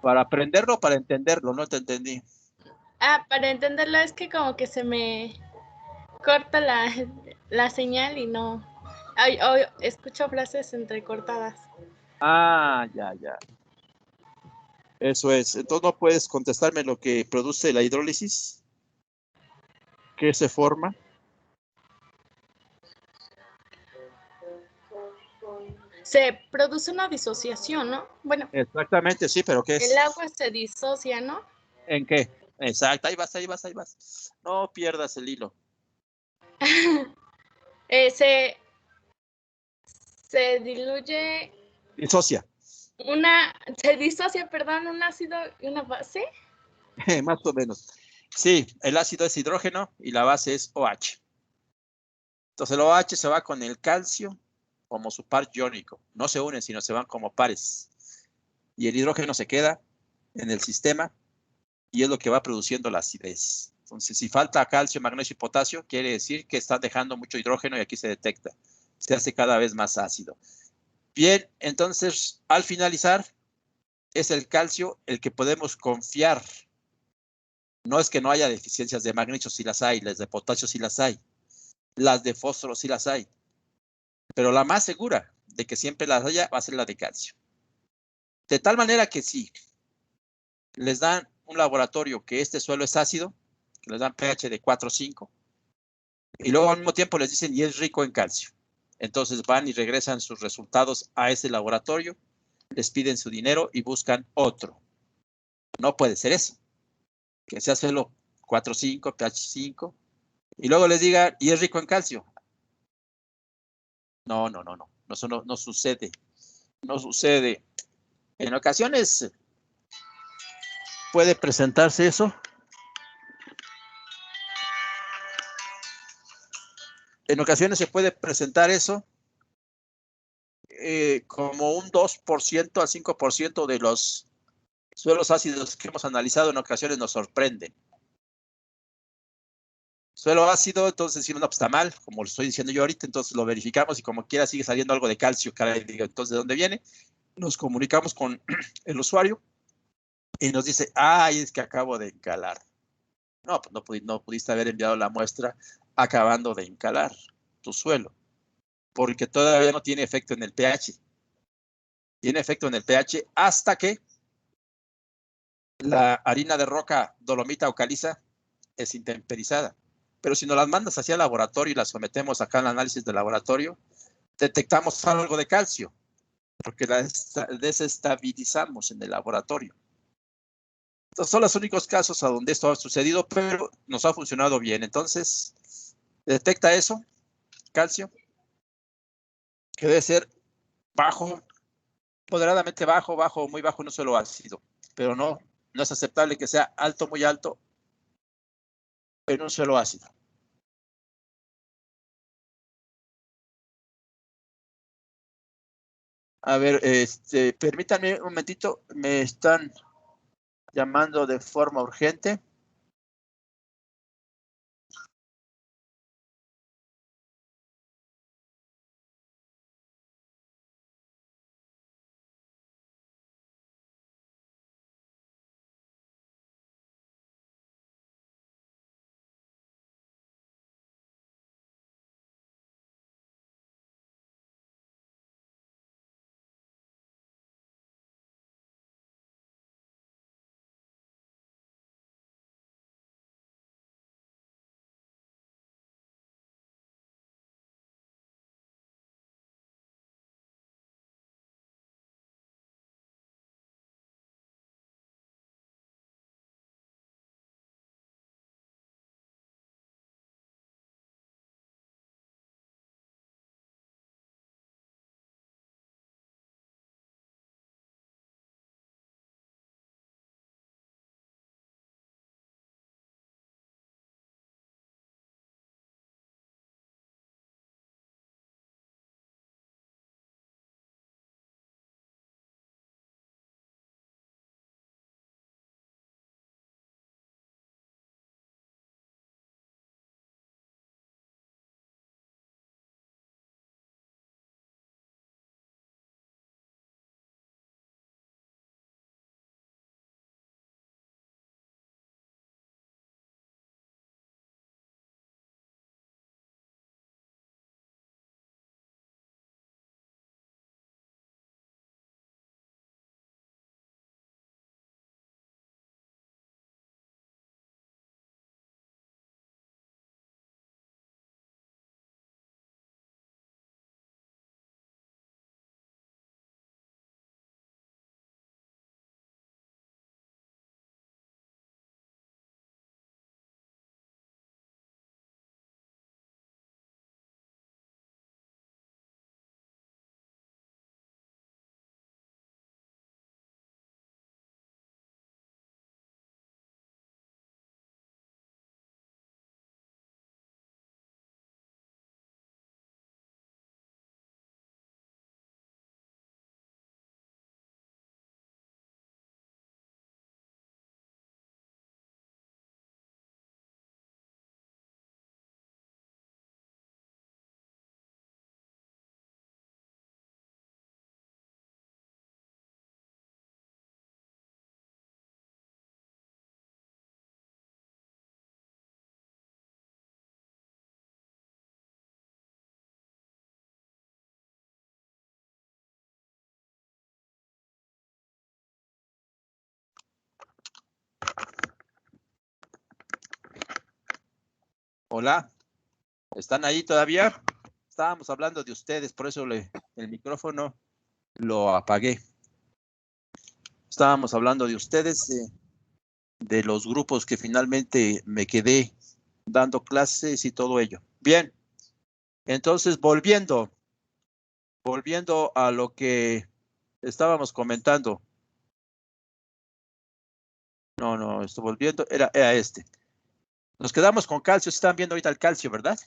¿Para aprenderlo o para entenderlo? No te entendí. Para entenderlo es que como que se me corta la señal y no... escucho frases entrecortadas. Ya. Eso es. Entonces no puedes contestarme lo que produce la hidrólisis. ¿Qué se forma? Se produce una disociación, ¿no? Bueno. Exactamente, sí, pero ¿qué es? El agua se disocia, ¿no? ¿En qué? Exacto, ahí vas. No pierdas el hilo. Se diluye... Disocia. Se disocia, perdón, un ácido y una base. Más o menos. Sí, el ácido es hidrógeno y la base es OH. Entonces el OH se va con el calcio como su par iónico. No se unen, sino se van como pares. Y el hidrógeno se queda en el sistema y es lo que va produciendo la acidez. Entonces, si falta calcio, magnesio y potasio, quiere decir que está dejando mucho hidrógeno y aquí se detecta. Se hace cada vez más ácido. Bien, entonces, al finalizar, es el calcio el que podemos confiar. No es que no haya deficiencias de magnesio, si las hay, las de potasio si las hay, las de fósforo si las hay, pero la más segura de que siempre las haya va a ser la de calcio. De tal manera que si les dan un laboratorio que este suelo es ácido, que les dan pH de 4 o 5, y luego al mismo tiempo les dicen y es rico en calcio. Entonces van y regresan sus resultados a ese laboratorio, les piden su dinero y buscan otro. No puede ser eso. Que sea suelo 4,5, pH 5, y luego les diga, y es rico en calcio. No. Eso no sucede. No sucede. En ocasiones puede presentarse eso, En ocasiones se puede presentar eso como un 2% al 5% de los suelos ácidos que hemos analizado en ocasiones nos sorprenden. Suelo ácido, entonces decimos, no, pues está mal, como lo estoy diciendo yo ahorita, entonces lo verificamos y como quiera sigue saliendo algo de calcio, caray, digo, entonces, ¿de dónde viene? Nos comunicamos con el usuario y nos dice, ay, es que acabo de encalar. No, pues no pudiste haber enviado la muestra acabando de encalar tu suelo, porque todavía no tiene efecto en el pH. Tiene efecto en el pH hasta que la harina de roca, dolomita o caliza es intemperizada. Pero si nos las mandas hacia el laboratorio y las sometemos acá al análisis de laboratorio, detectamos algo de calcio, porque la desestabilizamos en el laboratorio. Estos son los únicos casos a donde esto ha sucedido, pero nos ha funcionado bien. Entonces, detecta eso, calcio, que debe ser bajo, moderadamente bajo, bajo, muy bajo, no solo ácido, pero no es aceptable que sea alto, muy alto, en un suelo ácido. A ver, permítanme un momentito, me están llamando de forma urgente. Hola, ¿están ahí todavía? Estábamos hablando de ustedes, por eso el micrófono lo apagué. Estábamos hablando de ustedes, de los grupos que finalmente me quedé dando clases y todo ello. Bien, entonces volviendo a lo que estábamos comentando. No, estoy volviendo, era este. Nos quedamos con calcio, están viendo ahorita el calcio, ¿verdad?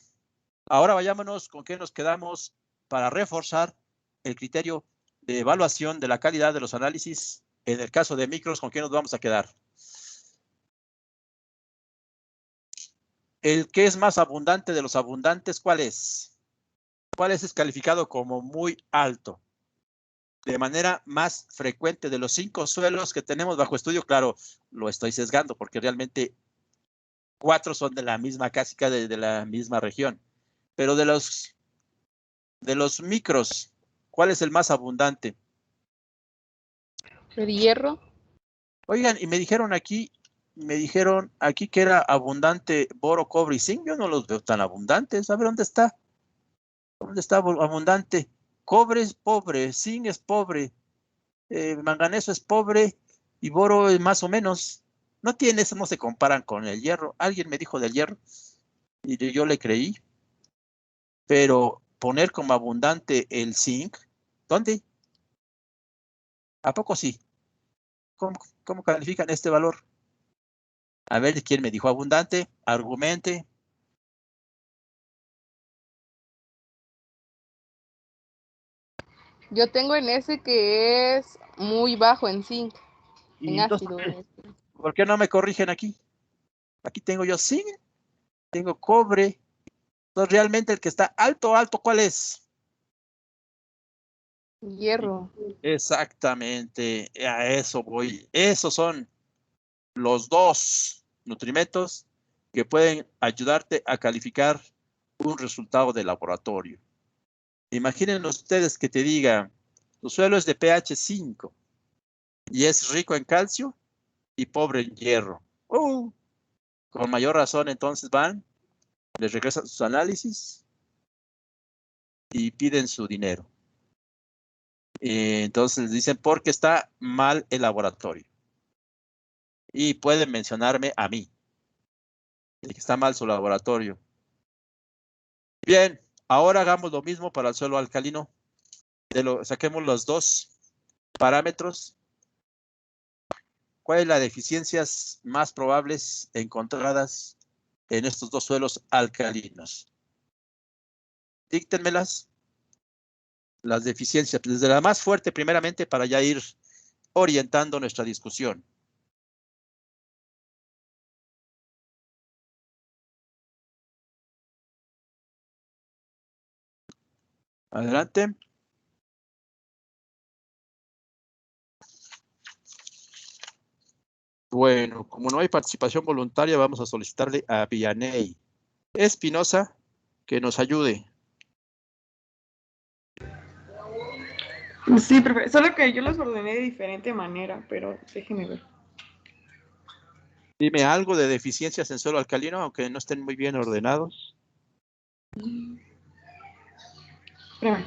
Ahora vayámonos con qué nos quedamos para reforzar el criterio de evaluación de la calidad de los análisis. En el caso de micros, ¿con qué nos vamos a quedar? El que es más abundante de los abundantes, ¿cuál es? ¿Cuál es calificado como muy alto? De manera más frecuente de los 5 suelos que tenemos bajo estudio, claro, lo estoy sesgando porque realmente 4 son de la misma casica, de la misma región. Pero de los micros, ¿cuál es el más abundante? El hierro. Oigan, y me dijeron aquí que era abundante boro, cobre y zinc. Yo no los veo tan abundantes. A ver, ¿dónde está? ¿Dónde está abundante? Cobre es pobre, zinc es pobre, manganeso es pobre y boro es más o menos. No tiene eso, no se comparan con el hierro. Alguien me dijo del hierro y yo le creí. Pero poner como abundante el zinc, ¿dónde? ¿A poco sí? ¿Cómo califican este valor? A ver, ¿quién me dijo abundante? Argumente. Yo tengo en ese que es muy bajo en zinc, Y en entonces, ácido. ¿por qué no me corrigen aquí? Aquí tengo yo zinc, tengo cobre. Entonces, realmente el que está alto, ¿cuál es? Hierro. Exactamente, a eso voy. Esos son los 2 nutrimentos que pueden ayudarte a calificar un resultado de laboratorio. Imaginen ustedes que te diga, tu suelo es de pH 5 y es rico en calcio y pobre en hierro. Con mayor razón, entonces van, les regresan sus análisis y piden su dinero. Entonces dicen, porque está mal el laboratorio. Y pueden mencionarme a mí, de que está mal su laboratorio. Bien, ahora hagamos lo mismo para el suelo alcalino. Saquemos los 2 parámetros. ¿Cuáles son las deficiencias más probables encontradas en estos 2 suelos alcalinos? Díctenmelas. Las deficiencias, desde la más fuerte primeramente para ya ir orientando nuestra discusión. Adelante. Bueno, como no hay participación voluntaria, vamos a solicitarle a Vianey Espinosa que nos ayude. Sí, profe, solo que yo los ordené de diferente manera, pero déjenme ver. Dime algo de deficiencias en suelo alcalino, aunque no estén muy bien ordenados. Espérame.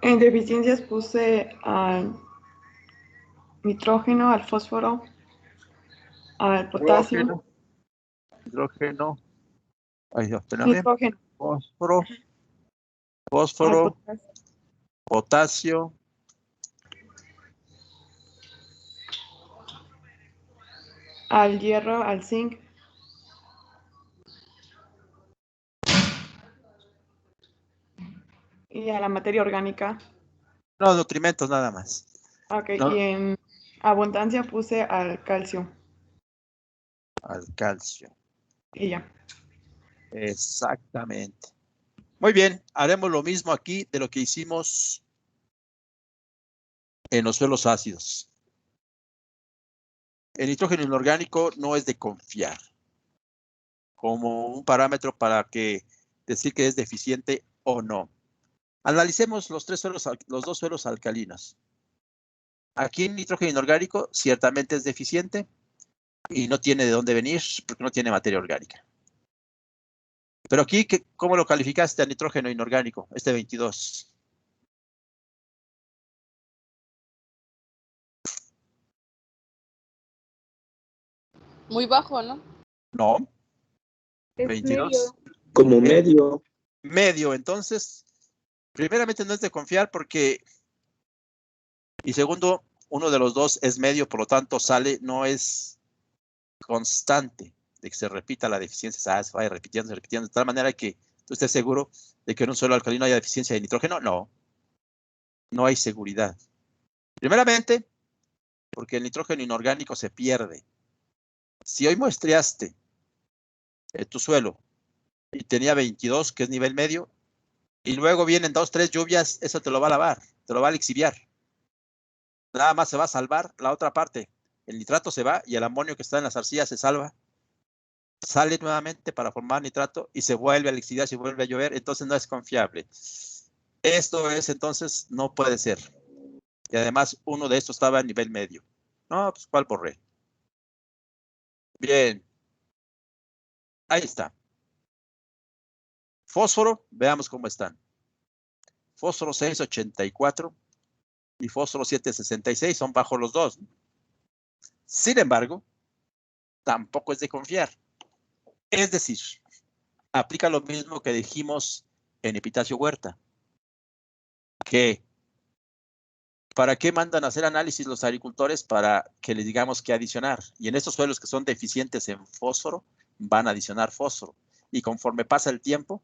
En deficiencias puse al nitrógeno, al fósforo, al potasio. Hidrógeno. Ay, Dios, Nitrógeno. Fósforo, potasio. Al hierro, al zinc. Y a la materia orgánica. No, nutrimentos nada más. Ok, No. y en abundancia puse al calcio. Al calcio. Y ya. Exactamente. Muy bien, haremos lo mismo aquí de lo que hicimos en los suelos ácidos. El nitrógeno inorgánico no es de confiar como un parámetro para decir que es deficiente o no. Analicemos los 2 suelos alcalinos. Aquí el nitrógeno inorgánico ciertamente es deficiente y no tiene de dónde venir porque no tiene materia orgánica. Pero aquí, ¿cómo lo calificaste al nitrógeno inorgánico? Este 22. Muy bajo, ¿no? No. Es 22. medio. Como medio. Medio, entonces, primeramente no es de confiar porque Y segundo, uno de los dos es medio, por lo tanto sale, no es constante de que se repita la deficiencia, se vaya repitiendo, de tal manera que tú estés seguro de que en un suelo alcalino haya deficiencia de nitrógeno. No hay seguridad. Primeramente, porque el nitrógeno inorgánico se pierde. Si hoy muestreaste tu suelo y tenía 22, que es nivel medio, y luego vienen 2, 3 lluvias, eso te lo va a lavar, te lo va a lixiviar. Nada más se va a salvar la otra parte. El nitrato se va y el amonio que está en las arcillas se salva. Sale nuevamente para formar nitrato y se vuelve a lixiviar, se vuelve a llover, entonces no es confiable. Esto es, entonces, no puede ser. Y además, uno de estos estaba a nivel medio. No, pues, ¿cuál borré? Bien. Ahí está. Fósforo, veamos cómo están. Fósforo 684 y fósforo 766 son bajo los dos. Sin embargo, tampoco es de confiar. Es decir, aplica lo mismo que dijimos en Epitacio Huerta, que ¿para qué mandan a hacer análisis los agricultores? Para que les digamos qué adicionar. Y en estos suelos que son deficientes en fósforo, van a adicionar fósforo. Y conforme pasa el tiempo,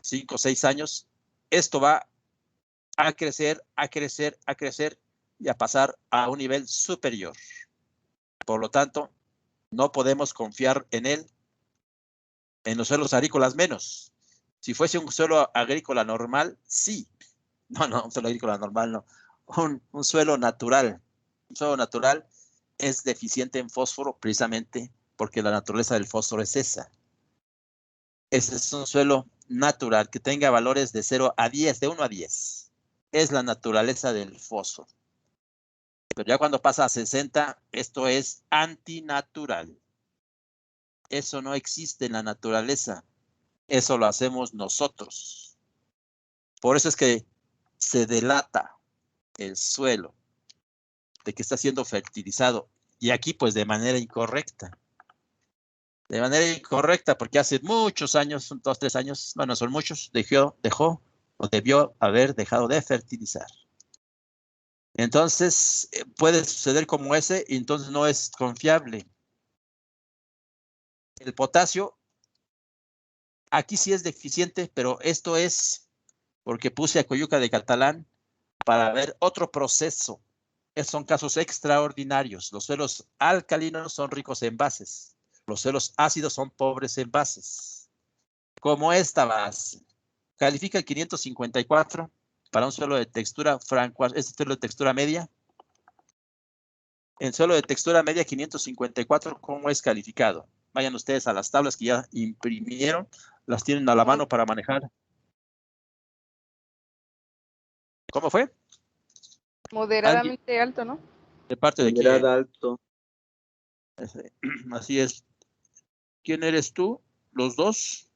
5 o 6 años, esto va a crecer, a crecer, a crecer y a pasar a un nivel superior. Por lo tanto, no podemos confiar en él. En los suelos agrícolas menos. Si fuese un suelo agrícola normal, sí. No, un suelo agrícola normal no. Un suelo natural. Un suelo natural es deficiente en fósforo precisamente porque la naturaleza del fósforo es esa. Ese es un suelo natural que tenga valores de 0 a 10, de 1 a 10. Es la naturaleza del fósforo. Pero ya cuando pasa a 60, esto es antinatural. Eso no existe en la naturaleza. Eso lo hacemos nosotros. Por eso es que se delata el suelo de que está siendo fertilizado. Y aquí, pues, de manera incorrecta. De manera incorrecta, porque hace muchos años, 2, 3 años, bueno, son muchos, dejó o debió haber dejado de fertilizar. Entonces, puede suceder como ese, y entonces no es confiable. El potasio, aquí sí es deficiente, pero esto es porque puse a Coyuca de Catalán para ver otro proceso. Son casos extraordinarios. Los suelos alcalinos son ricos en bases. Los suelos ácidos son pobres en bases. Como esta base. Califica el 554 para un suelo de textura franco. Este suelo de textura media. En suelo de textura media 554, ¿cómo es calificado? Vayan ustedes a las tablas que ya imprimieron. Las tienen a la mano para manejar. ¿Cómo fue? Moderadamente alto, ¿no? ¿De parte de quién? Moderada alto. Así es. ¿Quién eres tú? ¿Los dos?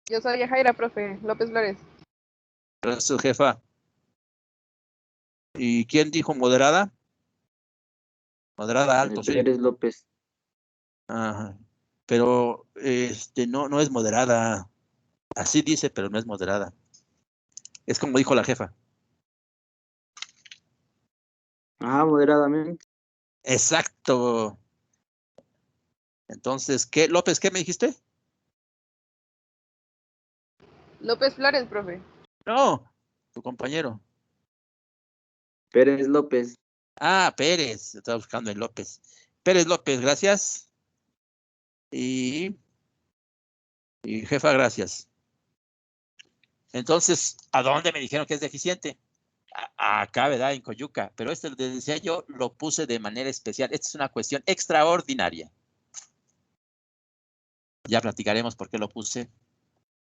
Yo soy Yajaira, profe, López Flores. Gracias, jefa. ¿Y quién dijo moderada? Moderada alto, sí. Pérez López. Ajá. Pero no es moderada. Así dice, pero no es moderada. Es como dijo la jefa. Moderadamente. Exacto. Entonces, ¿qué? López, ¿qué me dijiste? López Flores, profe. No, tu compañero. Pérez López. Pérez. Estaba buscando en López. Pérez López, gracias. Y jefa, gracias. Entonces, ¿a dónde me dijeron que es deficiente? Acá, ¿verdad? En Coyuca. Pero este, lo decía yo, lo puse de manera especial. Esta es una cuestión extraordinaria. Ya platicaremos por qué lo puse.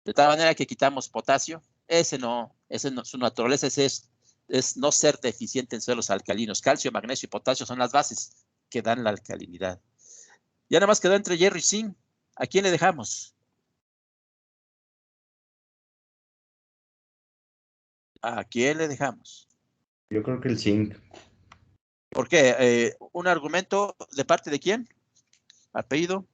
De tal manera que quitamos potasio. Ese no, su naturaleza es no ser deficiente en suelos alcalinos. Calcio, magnesio y potasio son las bases que dan la alcalinidad. Ya nada más quedó entre hierro y zinc. ¿A quién le dejamos? ¿A quién le dejamos? Yo creo que el zinc. ¿Por qué? ¿Un argumento de parte de quién? ¿Apellido?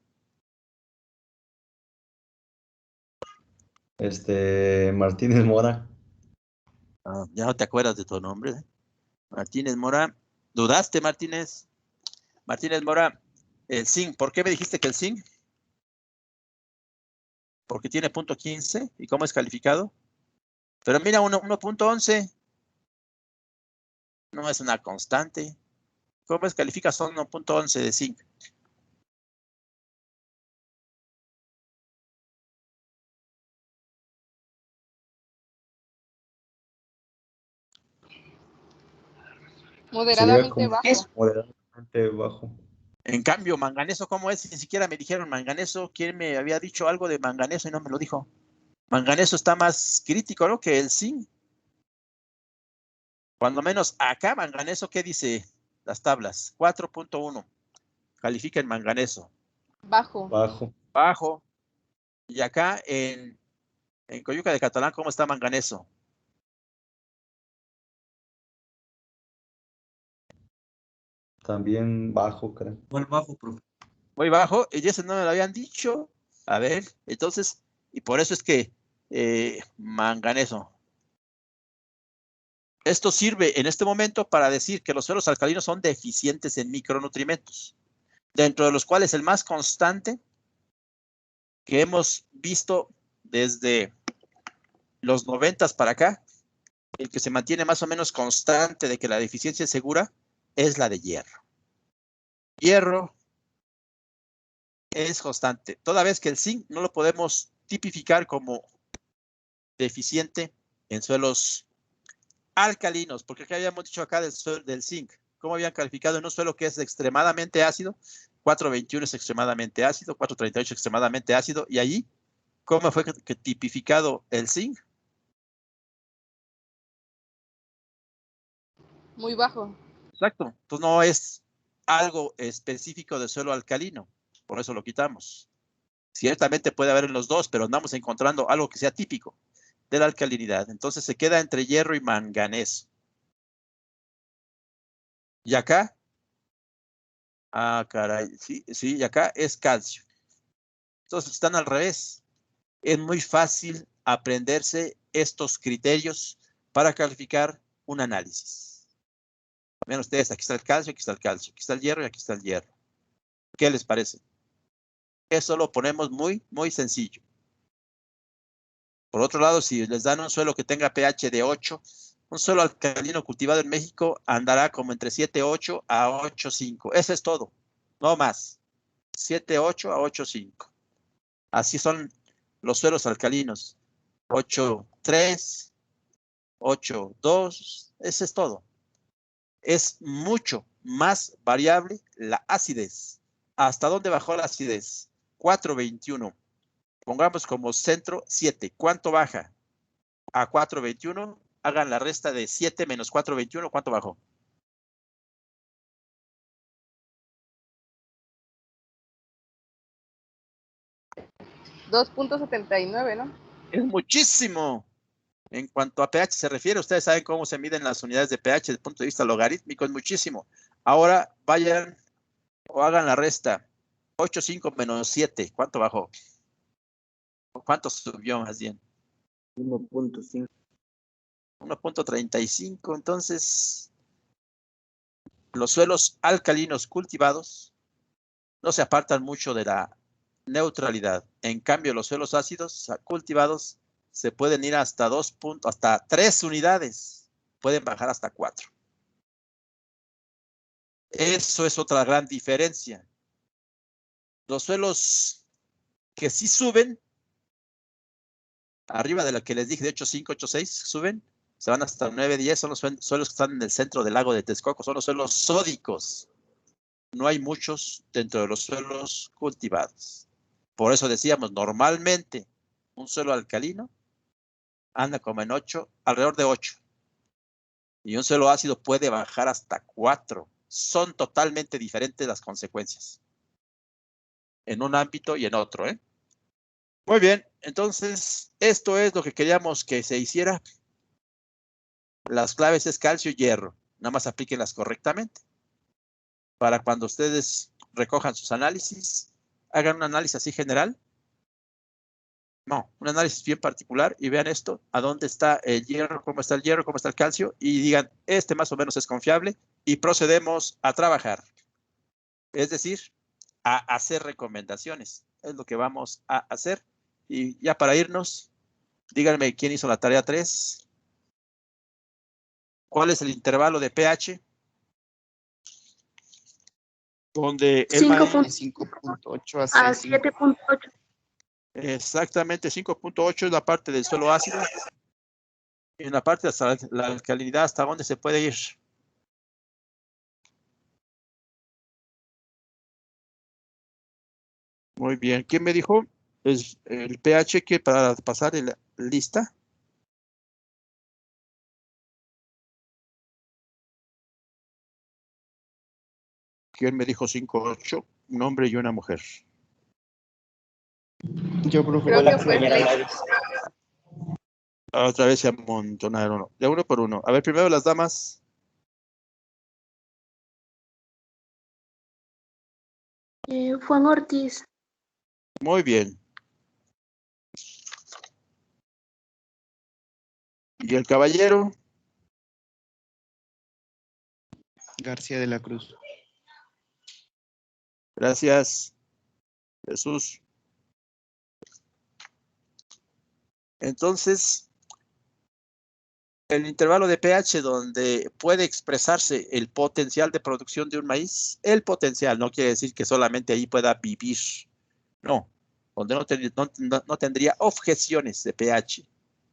Martínez Mora. Ya no te acuerdas de tu nombre. Martínez Mora. ¿Dudaste, Martínez? Martínez Mora, el zinc. ¿Por qué me dijiste que el zinc? Porque tiene punto 15. ¿Y cómo es calificado? Pero mira, 1.11. No es una constante. ¿Cómo es califica? Son 1.11 de zinc. Moderadamente bajo. Moderadamente bajo. En cambio, manganeso, ¿cómo es? Ni siquiera me dijeron manganeso. ¿Quién me había dicho algo de manganeso y no me lo dijo? Manganeso está más crítico, ¿no? Que el zinc. Cuando menos acá, manganeso, ¿qué dice las tablas? 4.1. Califica en manganeso. Bajo. Bajo. Bajo. Y acá en Coyuca de Catalán, ¿cómo está manganeso? También bajo, creo. Muy bajo, profe. Muy bajo. Y ese no me lo habían dicho. A ver, entonces, y por eso es que manganeso. Esto sirve en este momento para decir que los suelos alcalinos son deficientes en micronutrientes, dentro de los cuales el más constante que hemos visto desde los 90 para acá, el que se mantiene más o menos constante de que la deficiencia es segura, es la de hierro. Hierro es constante, toda vez que el zinc no lo podemos tipificar como deficiente en suelos alcalinos, porque acá habíamos dicho acá del zinc, ¿cómo habían calificado en un suelo que es extremadamente ácido? 421 es extremadamente ácido, 438 extremadamente ácido, y allí, ¿cómo fue que tipificado el zinc? Muy bajo. Exacto, entonces no es algo específico de suelo alcalino, por eso lo quitamos. Ciertamente puede haber en los dos, pero andamos encontrando algo que sea típico de la alcalinidad, entonces se queda entre hierro y manganeso. Y acá, caray, sí, y acá es calcio. Entonces están al revés. Es muy fácil aprenderse estos criterios para calificar un análisis. Vean ustedes, aquí está el calcio, aquí está el calcio, aquí está el hierro y aquí está el hierro. ¿Qué les parece? Eso lo ponemos muy, muy sencillo. Por otro lado, si les dan un suelo que tenga pH de 8, un suelo alcalino cultivado en México andará como entre 7.8 a 8.5. Eso es todo, no más. 7.8 a 8.5. Así son los suelos alcalinos. 8.3, 8.2, eso es todo. Es mucho más variable la acidez. ¿Hasta dónde bajó la acidez? 4.21. Pongamos como centro 7. ¿Cuánto baja? A 4.21. Hagan la resta de 7 menos 4.21. ¿Cuánto bajó? $2.79, ¿no? Es muchísimo. En cuanto a pH se refiere, ustedes saben cómo se miden las unidades de pH desde el punto de vista logarítmico, es muchísimo. Ahora vayan o hagan la resta. 8.5 menos 7, ¿cuánto bajó? ¿Cuánto subió más bien? 1.5. 1.35, entonces los suelos alcalinos cultivados no se apartan mucho de la neutralidad. En cambio, los suelos ácidos cultivados se pueden ir hasta 2 puntos, hasta 3 unidades. Pueden bajar hasta 4. Eso es otra gran diferencia. Los suelos que sí suben, arriba de lo que les dije, de 8.5, 8.6, suben, se van hasta 9.10, son los suelos que están en el centro del lago de Texcoco, son los suelos sódicos. No hay muchos dentro de los suelos cultivados. Por eso decíamos, normalmente un suelo alcalino anda como en 8, alrededor de 8. Y un suelo ácido puede bajar hasta 4. Son totalmente diferentes las consecuencias. En un ámbito y en otro, ¿eh? Muy bien, entonces esto es lo que queríamos que se hiciera. Las claves es calcio y hierro. Nada más aplíquenlas correctamente. Para cuando ustedes recojan sus análisis, hagan un análisis así general No, un análisis bien particular y vean esto, a dónde está el hierro, cómo está el calcio y digan, este más o menos es confiable y procedemos a trabajar. Es decir, a hacer recomendaciones. Es lo que vamos a hacer. Y ya para irnos, díganme quién hizo la tarea 3. ¿Cuál es el intervalo de pH? Donde el 5.8 a 7.8. Exactamente, 5.8 es la parte del suelo ácido. Y en la parte de la alcalinidad, ¿hasta dónde se puede ir? Muy bien. ¿Quién me dijo? Es el pH que para pasar en la lista. ¿Quién me dijo 5.8? Un hombre y una mujer. Yo, profe. Creo que fue Félix. Otra vez se amontonaron. De uno por uno. A ver, primero las damas. Juan Ortiz. Muy bien. ¿Y el caballero? García de la Cruz. Gracias, Jesús. Entonces, el intervalo de pH donde puede expresarse el potencial de producción de un maíz, el potencial no quiere decir que solamente ahí pueda vivir, no, donde no tendría objeciones de pH,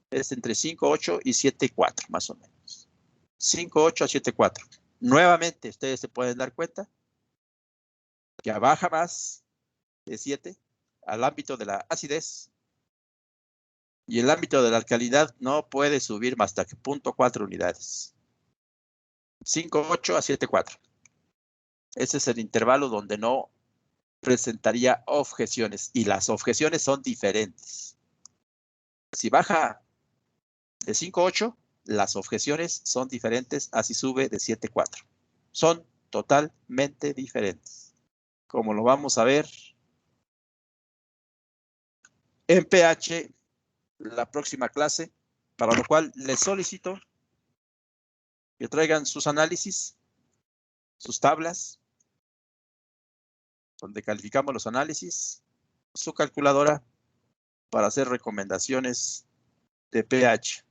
es entre 5.8 y 7.4 más o menos, 5.8 a 7.4. Nuevamente, ustedes se pueden dar cuenta que baja más de 7 al ámbito de la acidez y el ámbito de la alcalinidad no puede subir más hasta 0.4 unidades. 5.8 a 7.4. Ese es el intervalo donde no presentaría objeciones y las objeciones son diferentes. Si baja de 5.8, las objeciones son diferentes, así sube de 7.4. Son totalmente diferentes. Como lo vamos a ver en pH la próxima clase, para lo cual les solicito que traigan sus análisis, sus tablas, donde calificamos los análisis, su calculadora para hacer recomendaciones de pH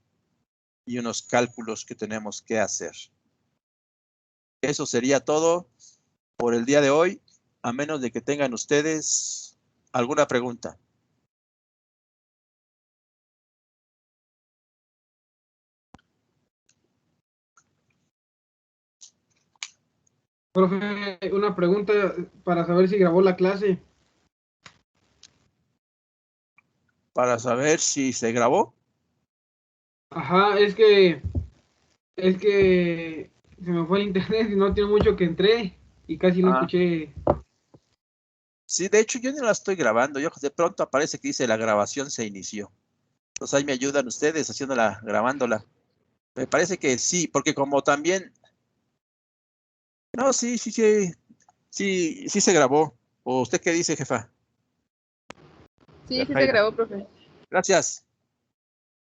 y unos cálculos que tenemos que hacer. Eso sería todo por el día de hoy, a menos de que tengan ustedes alguna pregunta. Profe, una pregunta para saber si grabó la clase. Para saber si se grabó. Ajá, es que se me fue el internet y no tiene mucho que entré y casi no escuché. Sí, de hecho yo no la estoy grabando. Yo de pronto aparece que dice la grabación se inició. Entonces ahí me ayudan ustedes haciéndola, grabándola. Me parece que sí, porque como también... No, sí se grabó. ¿O usted qué dice, jefa? Sí, sí se grabó, profe. Gracias.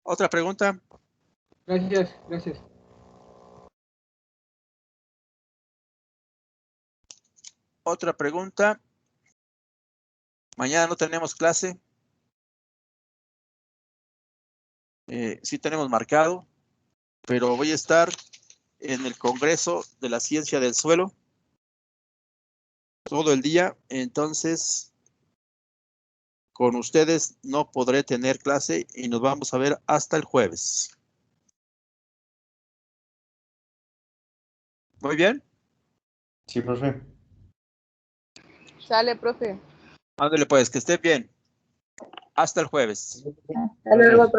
¿Otra pregunta? Gracias. Otra pregunta. Mañana no tenemos clase. Sí tenemos marcado, pero voy a estar en el Congreso de la Ciencia del Suelo todo el día, entonces con ustedes no podré tener clase y nos vamos a ver hasta el jueves. ¿Muy bien? Sí, profe. Sale, profe. Ándale pues, que esté bien. Hasta el jueves. Hasta luego,